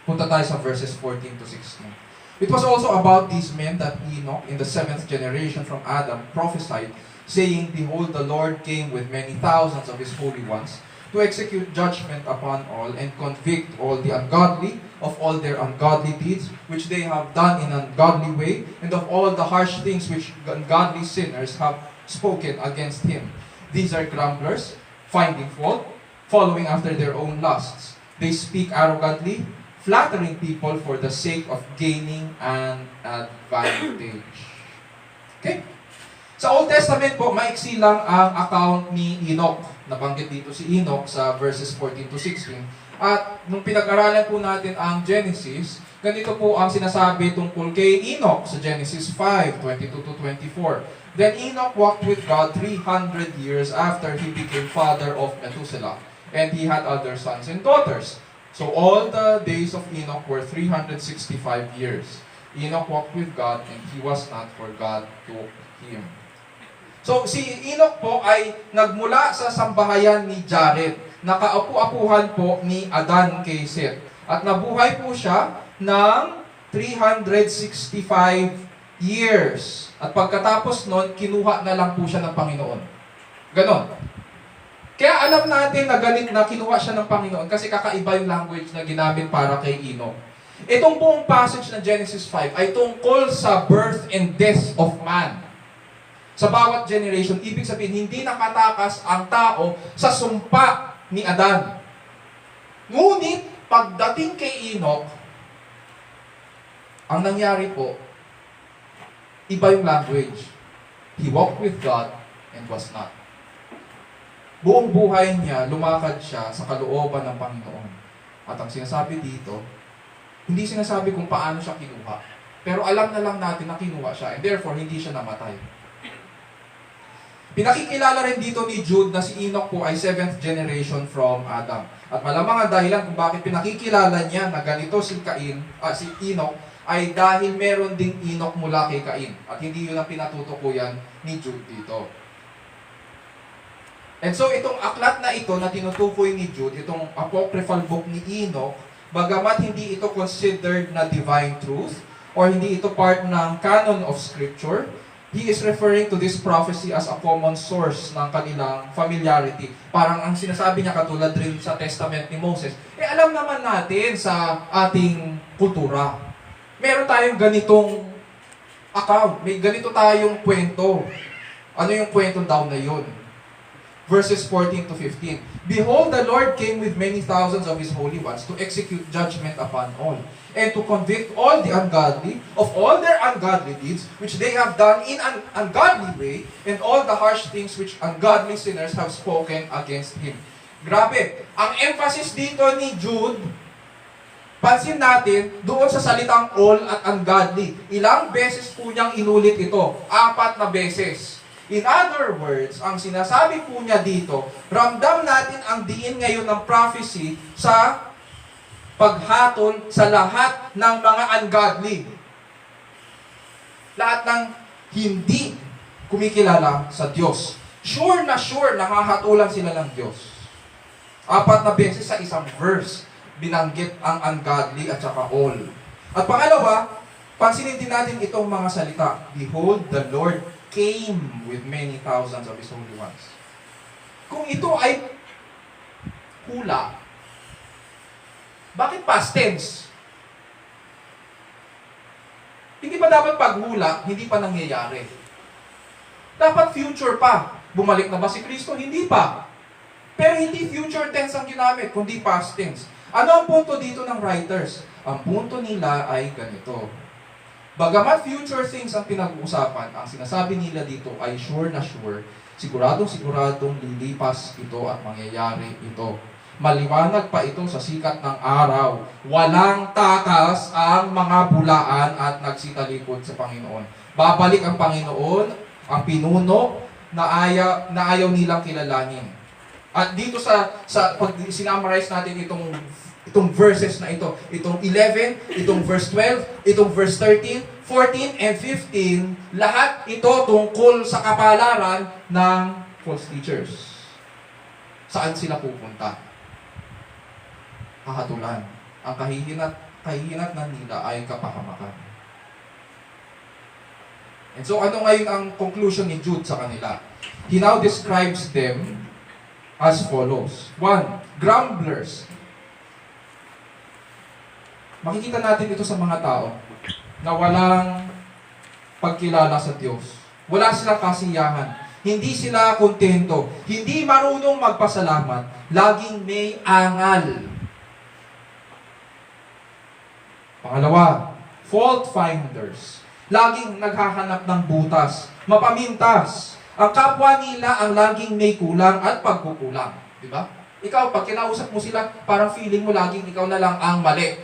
Punta tayo sa verses 14 to 16. It was also about these men that Enoch, in the 7th generation from Adam, prophesied, saying, Behold, the Lord came with many thousands of his holy ones, to execute judgment upon all, and convict all the ungodly of all their ungodly deeds, which they have done in an ungodly way, and of all the harsh things which ungodly sinners have spoken against him. These are grumblers, finding fault, following after their own lusts. They speak arrogantly, flattering people for the sake of gaining an advantage. Okay? Sa Old Testament po, maiksi lang ang account ni Enoch. Nabanggit dito si Enoch sa verses 14 to 16. At nung pinag-aralan po natin ang Genesis, ganito po ang sinasabi tungkol kay Enoch sa Genesis 5, 22 to 24. Then Enoch walked with God 300 years after he became father of Methuselah, and he had other sons and daughters. So all the days of Enoch were 365 years. Enoch walked with God, and he was not, for God took him. So si Enoch po ay nagmula sa sambahayan ni Jared. Nakaapu-apuhan po ni Adan kay Seth. At nabuhay po siya ng 365 years. At pagkatapos nun, kinuha na lang po siya ng Panginoon. Ganon. Kaya alam natin na galit na kinuha siya ng Panginoon kasi kakaiba yung language na ginamit para kay Enoch. Itong buong passage ng Genesis 5 ay tungkol sa birth and death of man. Sa bawat generation, ibig sabihin, hindi nakatakas ang tao sa sumpa ni Adan. Ngunit, pagdating kay Enoch, ang nangyari po, iba yung language. He walked with God and was not. Buong buhay niya, lumakad siya sa kalooban ng Panginoon. At ang sinasabi dito, hindi sinasabi kung paano siya kinuha. Pero alam na lang natin na kinuha siya, and therefore, hindi siya namatay. Pinakikilala rin dito ni Jude na si Enoch po ay 7th generation from Adam. At malamang ang dahilan kung bakit pinakikilala niya na ganito si Enoch ay dahil meron ding Enoch mula kay Cain. At hindi yun ang pinatutukuyan ni Jude dito. And so itong aklat na ito na tinutukoy ni Jude, itong apocryphal book ni Enoch, bagamat hindi ito considered na divine truth or hindi ito part ng canon of scripture, he is referring to this prophecy as a common source ng kanilang familiarity. Parang ang sinasabi niya katulad rin sa testament ni Moses. Alam naman natin sa ating kultura. Meron tayong ganitong account. May ganito tayong kwento. Ano yung kwento daw na yun? Verses 14 to 15. Behold, the Lord came with many thousands of His holy ones to execute judgment upon all, and to convict all the ungodly of all their ungodly deeds, which they have done in an ungodly way, and all the harsh things which ungodly sinners have spoken against Him. Grabe. Ang emphasis dito ni Jude, pansin natin, doon sa salitang all at ungodly. Ilang beses po niyang inulit ito? 4 na beses. In other words, ang sinasabi po niya dito, ramdam natin ang diin ngayon ng prophecy sa paghatol sa lahat ng mga ungodly. Lahat ng hindi kumikilala sa Diyos. Sure na hahatulan sila ng Diyos. 4 na beses sa isang verse, binanggit ang ungodly at saka all. At pangalawa, pansinin din natin itong mga salita. Behold, the Lord came with many thousands of His holy ones. Kung ito ay hula, bakit past tense? Hindi ba dapat paghula, hindi pa nangyayari? Dapat future pa. Bumalik na ba si Kristo? Hindi pa. Pero hindi future tense ang ginamit, kundi past tense. Ano ang punto dito ng writers? Ang punto nila ay ganito. Bagamat future things ang pinag-uusapan, ang sinasabi nila dito ay sure na sure, siguradong lilipas ito at mangyayari ito. Maliwanag pa ito sa sikat ng araw. Walang takas ang mga bulaan at nagsitalikod sa Panginoon. Babalik ang Panginoon, ang pinuno na ayaw nilang kilalanin. At dito pag sinamarize natin itong verses na ito, itong 11, itong verse 12, itong verse 13, 14, and 15, lahat ito tungkol sa kapalaran ng false teachers. Saan sila pupunta? Hahatulan. Ang kahihinat na nila ay kapahamakan. And so ano ngayon ang conclusion ni Jude sa kanila? He now describes them as follows. 1. Grumblers. Makikita natin ito sa mga tao na walang pagkilala sa Diyos. Wala silang kasiyahan. Hindi sila kontento. Hindi marunong magpasalamat. Laging may angal. Pangalawa, fault finders. laging naghahanap ng butas, mapamintas. Ang kapwa nila ang laging may kulang at pagkukulang. Di ba? Ikaw, pag kinausap mo sila, parang feeling mo laging ikaw na lang ang mali.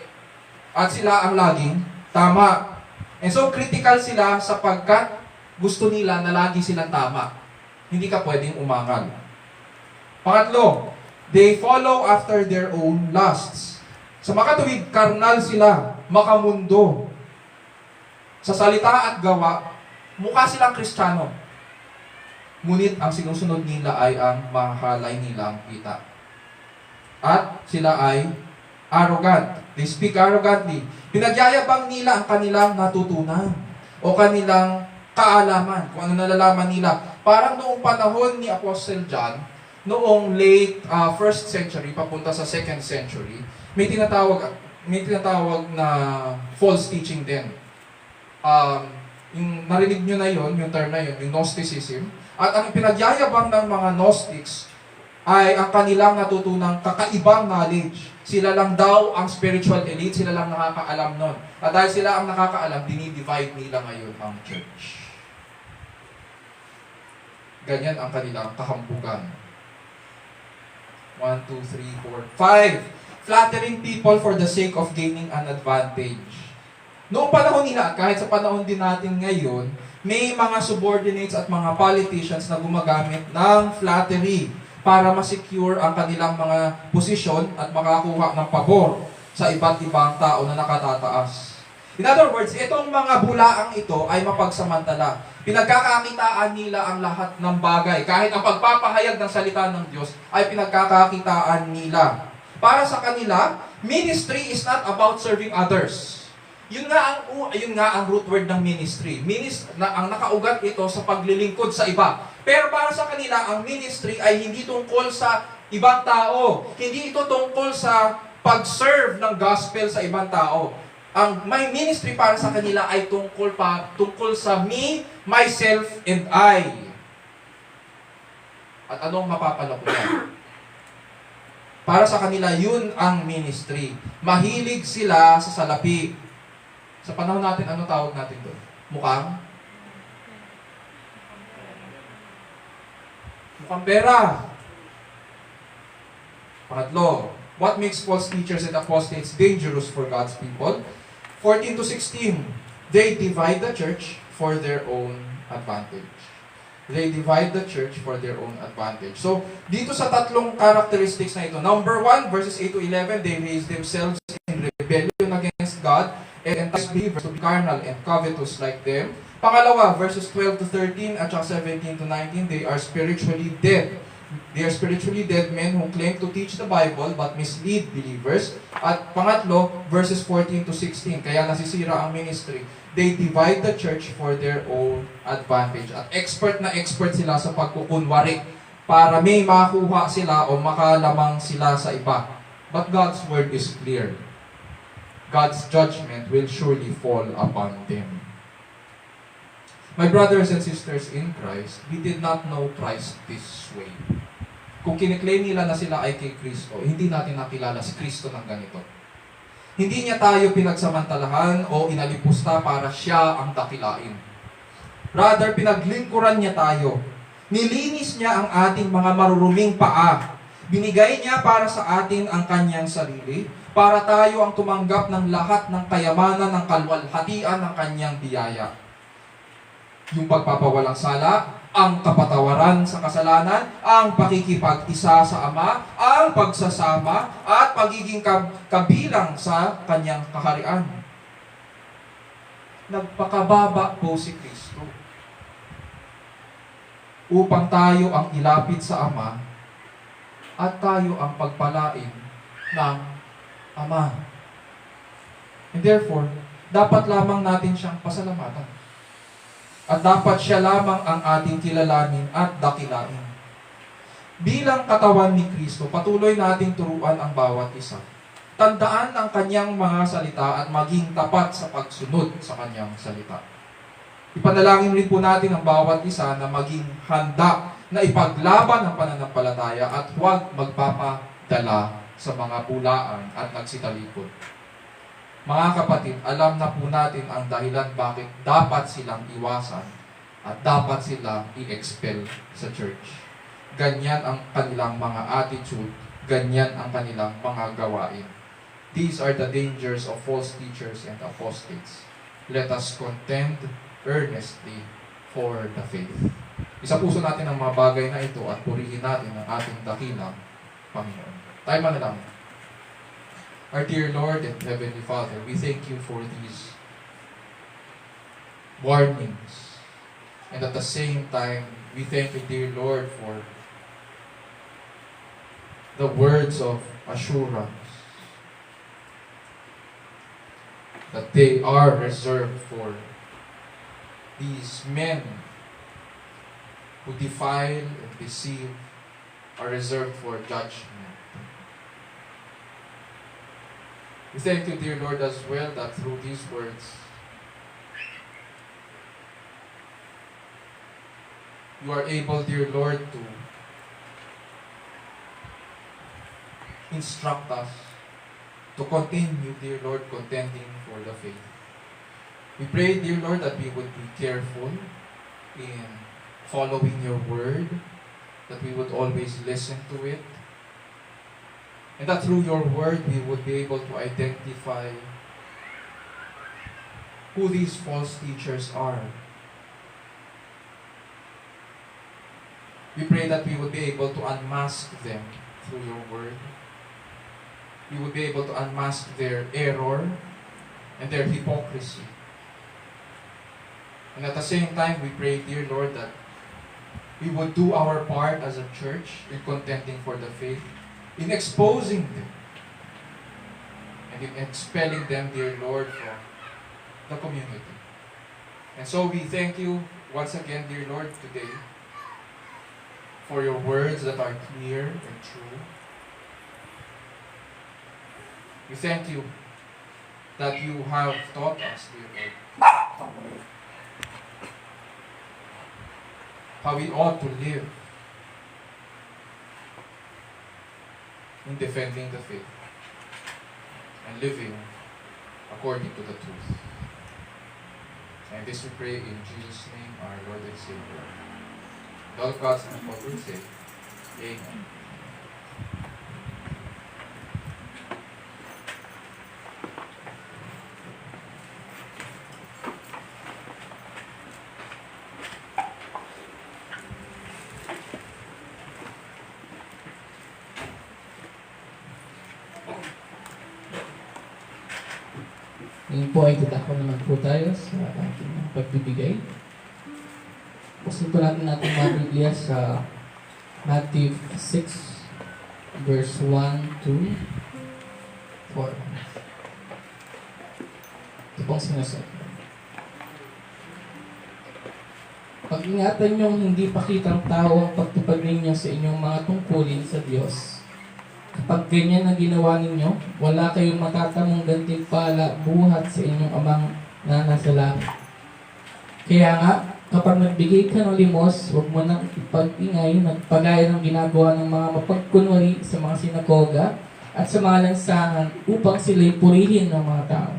At sila ang laging tama. And so, critical sila sapagkat gusto nila na lagi silang tama. Hindi ka pwedeng umangal. Pangatlo, they follow after their own lusts. Sa makatuwid, karnal sila, makamundo. Sa salita at gawa, mukha silang Kristiyano. Ngunit ang sinusunod nila ay ang mahalay nilang kita. At sila ay arrogant. They speak arrogantly. Pinagyayabang nila ang kanilang natutunan o kanilang kaalaman, kung ano nalalaman nila. Parang noong panahon ni Apostle John, noong late 1st century papunta sa 2nd century, may tinatawag na false teaching din. Yung narinig nyo na yon, yung term na yon, yung Gnosticism. At ang pinagyayabang ng mga Gnostics ay ang kanilang natutunang kakaibang knowledge. Sila lang daw ang spiritual elite, sila lang nakakaalam nun. At dahil sila ang nakakaalam, dinidivide nila ngayon ang church. Ganyan ang kanilang kahambugan. 1, 2, 3, 4, 5. Flattering people for the sake of gaining an advantage. Noong panahon nila, kahit sa panahon din natin ngayon, may mga subordinates at mga politicians na gumagamit ng flattery para ma-secure ang kanilang mga posisyon at makakuha ng pabor sa iba't ibang tao na nakatataas. In other words, itong mga bulaang ito ay mapagsamantala. Pinagkakakitaan nila ang lahat ng bagay. Kahit ang pagpapahayag ng salita ng Diyos ay pinagkakakitaan nila. Para sa kanila, ministry is not about serving others. Yun nga ang root word ng ministry. Ang nakaugat ito sa paglilingkod sa iba. Pero para sa kanila, ang ministry ay hindi tungkol sa ibang tao. Hindi ito tungkol sa pag-serve ng gospel sa ibang tao. Ang my ministry para sa kanila ay tungkol sa me, myself, and I. At anong mapapala ko yan? Para sa kanila, yun ang ministry. Mahilig sila sa salapi. Sa panahon natin, ano tawag natin doon? Mukhang pera. Pangatlo, what makes false teachers and apostates dangerous for God's people? 14 to 16, they divide the church for their own advantage. They divide the church for their own advantage. So, dito sa tatlong characteristics na ito, number 1, verses 8 to 11, they raise themselves in rebellion against God and entice believers to be carnal and covetous like them. Pangalawa, verses 12 to 13 at 17 to 19, they are spiritually dead. They are spiritually dead men who claim to teach the Bible but mislead believers. At pangatlo, verses 14 to 16, kaya nasisira ang ministry. They divide the church for their own advantage. At expert sila sa pagkukunwari para may makuha sila o makalamang sila sa iba. But God's word is clear. God's judgment will surely fall upon them. My brothers and sisters in Christ, we did not know Christ this way. Kung kiniklaim nila na sila ay kay Kristo, hindi natin nakilala si Kristo ng ganito. Hindi niya tayo pinagsamantalahan o inalipusta para siya ang dakilain. Rather, pinaglingkuran niya tayo. Nilinis niya ang ating mga maruruming paa. Binigay niya para sa atin ang kanyang sarili, para tayo ang tumanggap ng lahat ng kayamanan ng kalwalhatian ng kanyang biyaya. Yung pagpapawalang sala, ang kapatawaran sa kasalanan, ang pakikipag-isa sa Ama, ang pagsasama, at pagiging kabilang sa kanyang kaharian. Nagpakababa po si Kristo upang tayo ang ilapit sa Ama at tayo ang pagpalain ng Ama. And therefore, dapat lamang natin siyang pasalamatan. At dapat siya lamang ang ating kilalanin at dakilain. Bilang katawan ni Kristo, patuloy nating turuan ang bawat isa. Tandaan ang kanyang mga salita at maging tapat sa pagsunod sa kanyang salita. Ipanalangin rin po natin ang bawat isa na maging handa na ipaglaban ang pananampalataya at huwag magpapadala sa mga pulaan at nagsitalikod. Mga kapatid, alam na po natin ang dahilan bakit dapat silang iwasan at dapat silang i-expel sa church. Ganyan ang kanilang mga attitude, ganyan ang kanilang mga gawain. These are the dangers of false teachers and apostates. Let us contend earnestly for the faith. Isapuso natin ang mga bagay na ito at purihin natin ang ating dakilang Panginoon. Tayo manalangin. Our dear Lord and Heavenly Father, we thank you for these warnings. And at the same time, we thank you, dear Lord, for the words of assurance that they are reserved for these men who defile and deceive, are reserved for judgment. We thank you, dear Lord, as well, that through these words, you are able, dear Lord, to instruct us to continue, dear Lord, contending for the faith. We pray, dear Lord, that we would be careful in following your word, that we would always listen to it, and that through your word we would be able to identify who these false teachers are. We pray that we would be able to unmask them through your word. We would be able to unmask their error and their hypocrisy. And at the same time, we pray, dear Lord, that we would do our part as a church in contending for the faith, in exposing them, and in expelling them, dear Lord, from the community. And so we thank you once again, dear Lord, today, for your words that are clear and true. We thank you that you have taught us, dear Lord, how we ought to live in defending the faith and living according to the truth. And this we pray in Jesus' name, our Lord and Savior. And all God's people will say, Amen. Ngayon po ay tatako naman po tayo sa ating pagbibigay. Pusin po natin ating mga Biblia sa Matthew 6, verse 1 to 4. Ito pong sinasabi. Pag-ingatan niyong hindi pakitang tao ang pagtupad ninyo sa inyong mga tungkulin sa Diyos. Kapag ganyan ang ginawa ninyo, wala kayong matatamong gantimpala buhat sa inyong amang na nasa langit. Kaya nga, kapag nagbigay ka ng limos, huwag mo nang ipag-ingay, nagpagaya ng ginagawa ng mga mapagkunwari sa mga sinagoga at sa mga lansangan upang sila'y purihin ng mga tao.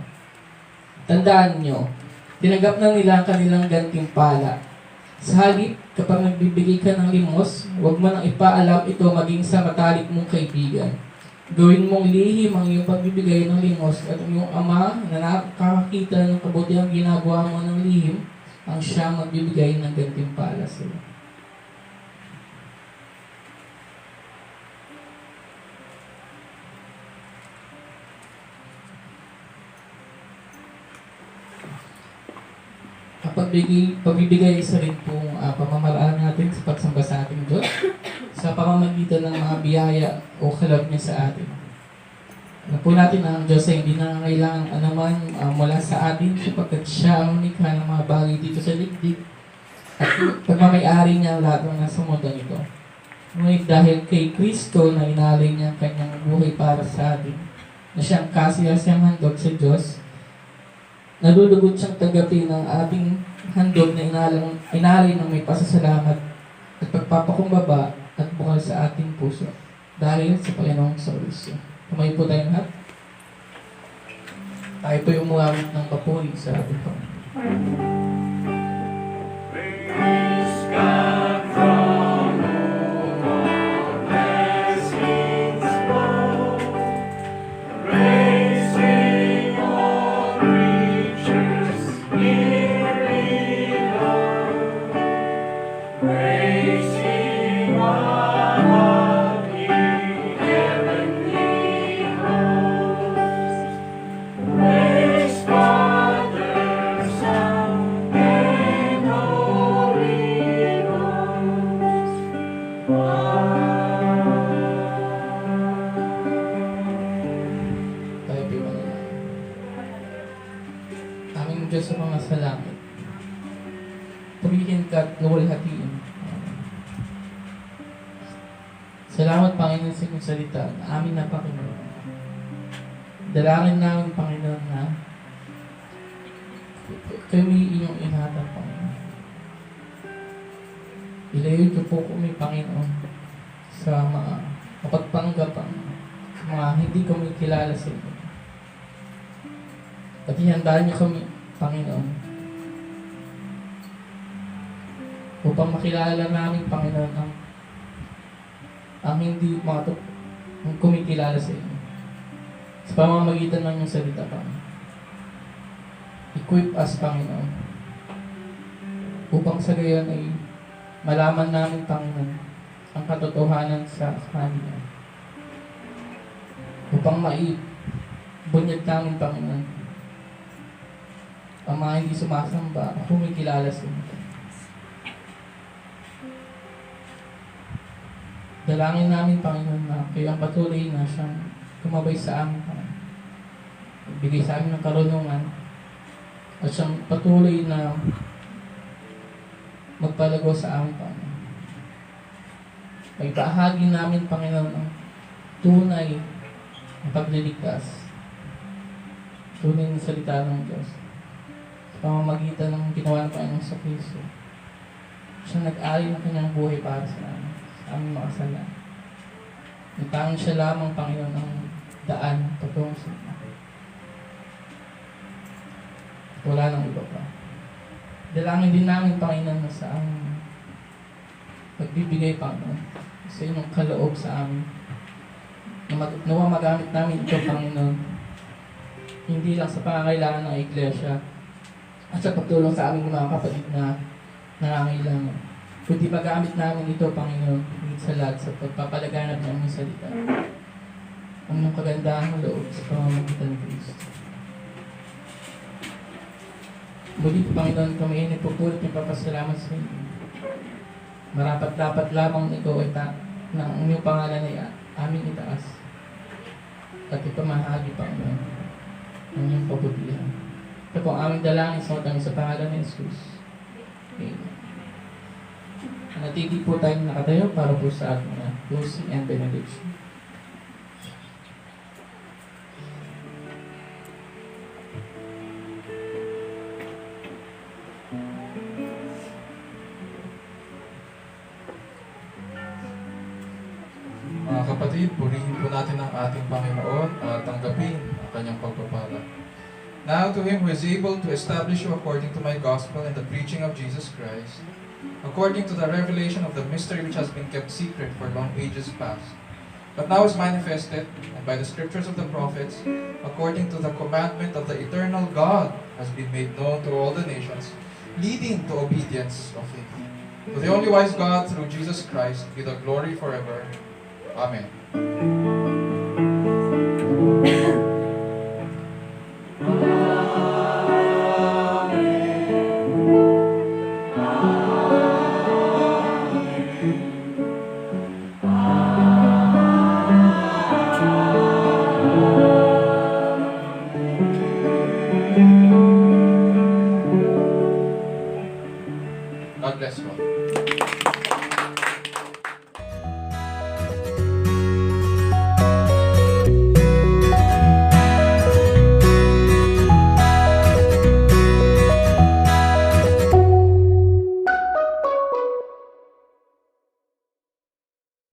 Tandaan nyo, tinanggap na nila ang kanilang gantimpala. Sa halip, kapag nagbibigay ka ng limos, huwag mo nang ipaalam ito maging sa matalik mong kaibigan. Gawin mong lihim ang iyong pagbibigay ng limos at ang iyong ama na nakakakita ng kabutihang ginagawa mo ng lihim ang siyang magbibigay ng gantimpala sa iyo. Pagbibigay isa rin pong pamamaraan natin sa pagsamba sa ating Diyos sa pamamagitan ng mga biyaya o kalab niya sa atin. Alam po natin na ang Diyos ay hindi nangangailangan anuman mula sa atin sapagkat siya ang unikha ng mga bagay dito sa ligdig at pagmamayari niya ang lahat ng nasa mundo nito. Ngunit dahil kay Kristo na inalay niya ang kanyang buhay para sa atin, na siyang kasiyasiyang handog sa Diyos, nalulugod siyang tagapin ng ating handog na inalay ng may pasasalamat at pagpapakumbaba at bukal sa ating puso dahil sa Panginoong Kristo. Kumain po tayong lahat. Tayo po yung umawit ng papuri sa ating Panginoon. Tayo po yung manalangin. Aming Diyos sa mga sa langit, purihin ka at luwalhatiin. Salamat, Panginoon, sa inyong salita na amin na Panginoon. Dalangin namin, Panginoon, na kami inyong ingatan, Panginoon. Ilayo niyo po kami, Panginoon, sa mga mapagpanggap ang mga hindi kami kilala sa inyo. At ihandaan niyo kami, Panginoon, upang makilala namin, Panginoon, ang hindi mga kumikilala sa inyo. Sa pamamagitan ng inyong salita, Panginoon. Equip us, Panginoon, upang sa gayon ay malaman namin, Panginoon, ang katotohanan sa kanila. Upang maibunyag namin, Panginoon, ang mga hindi sumasamba, kumikilala sa inyo. Dalangin namin, Panginoon, na kayo ang patuloy na siyang kumabay sa amin, Panginoon. Bigay sa amin ng karunungan at siyang patuloy na magpalago sa amin, Panginoon. Maipahagi namin, Panginoon, ang tunay na pagliligtas. Tunay na salita ng Diyos. Sa pamamagitan ng ginawa ng Panginoon sa Kristo. Siya nag-alay ng kanyang buhay para sa amin. Aming makasala. Itangin siya lamang, Panginoon, ang daan patungo sa inyo. Wala nang iba pa. Dalangin din namin, Panginoon, na sa ang pagbibigay, Panginoon, sa inyong kaloob sa amin. Nawa magamit namin ito, Panginoon, hindi lang sa pangangailangan ng Iglesia at sa pagtulong sa aming mga kapatid na nangangailangan. Kundi magamit namin ito, Panginoon, higit sa lahat sa pagpapalaganap ng aming salita. Ang iyong kagandahang loob sa pamamagitan ng Kristo. Muli, Panginoon, kami ay nagpupulit ng papasalamat sa inyo. Marapat-dapat lamang ikaw ay na ang iyong pangalan ay aming itaas. At ipamahagi, Panginoon, ang iyong pabutihan. Ito po ang aming dalangin sa utang sa pangalan ni Jesus. Amen. Natili po tayong nakatayo para po sa ating closing and benediction. Mga kapatid, purihin po natin ang ating Panginoon at tanggapin ang kanyang pagpapala. Now to Him who is able to establish you according to my gospel and the preaching of Jesus Christ, according to the revelation of the mystery which has been kept secret for long ages past, but now is manifested, and by the scriptures of the prophets, according to the commandment of the eternal God, has been made known to all the nations, leading to obedience of faith. To the only wise God, through Jesus Christ, be the glory forever. Amen. God bless you all.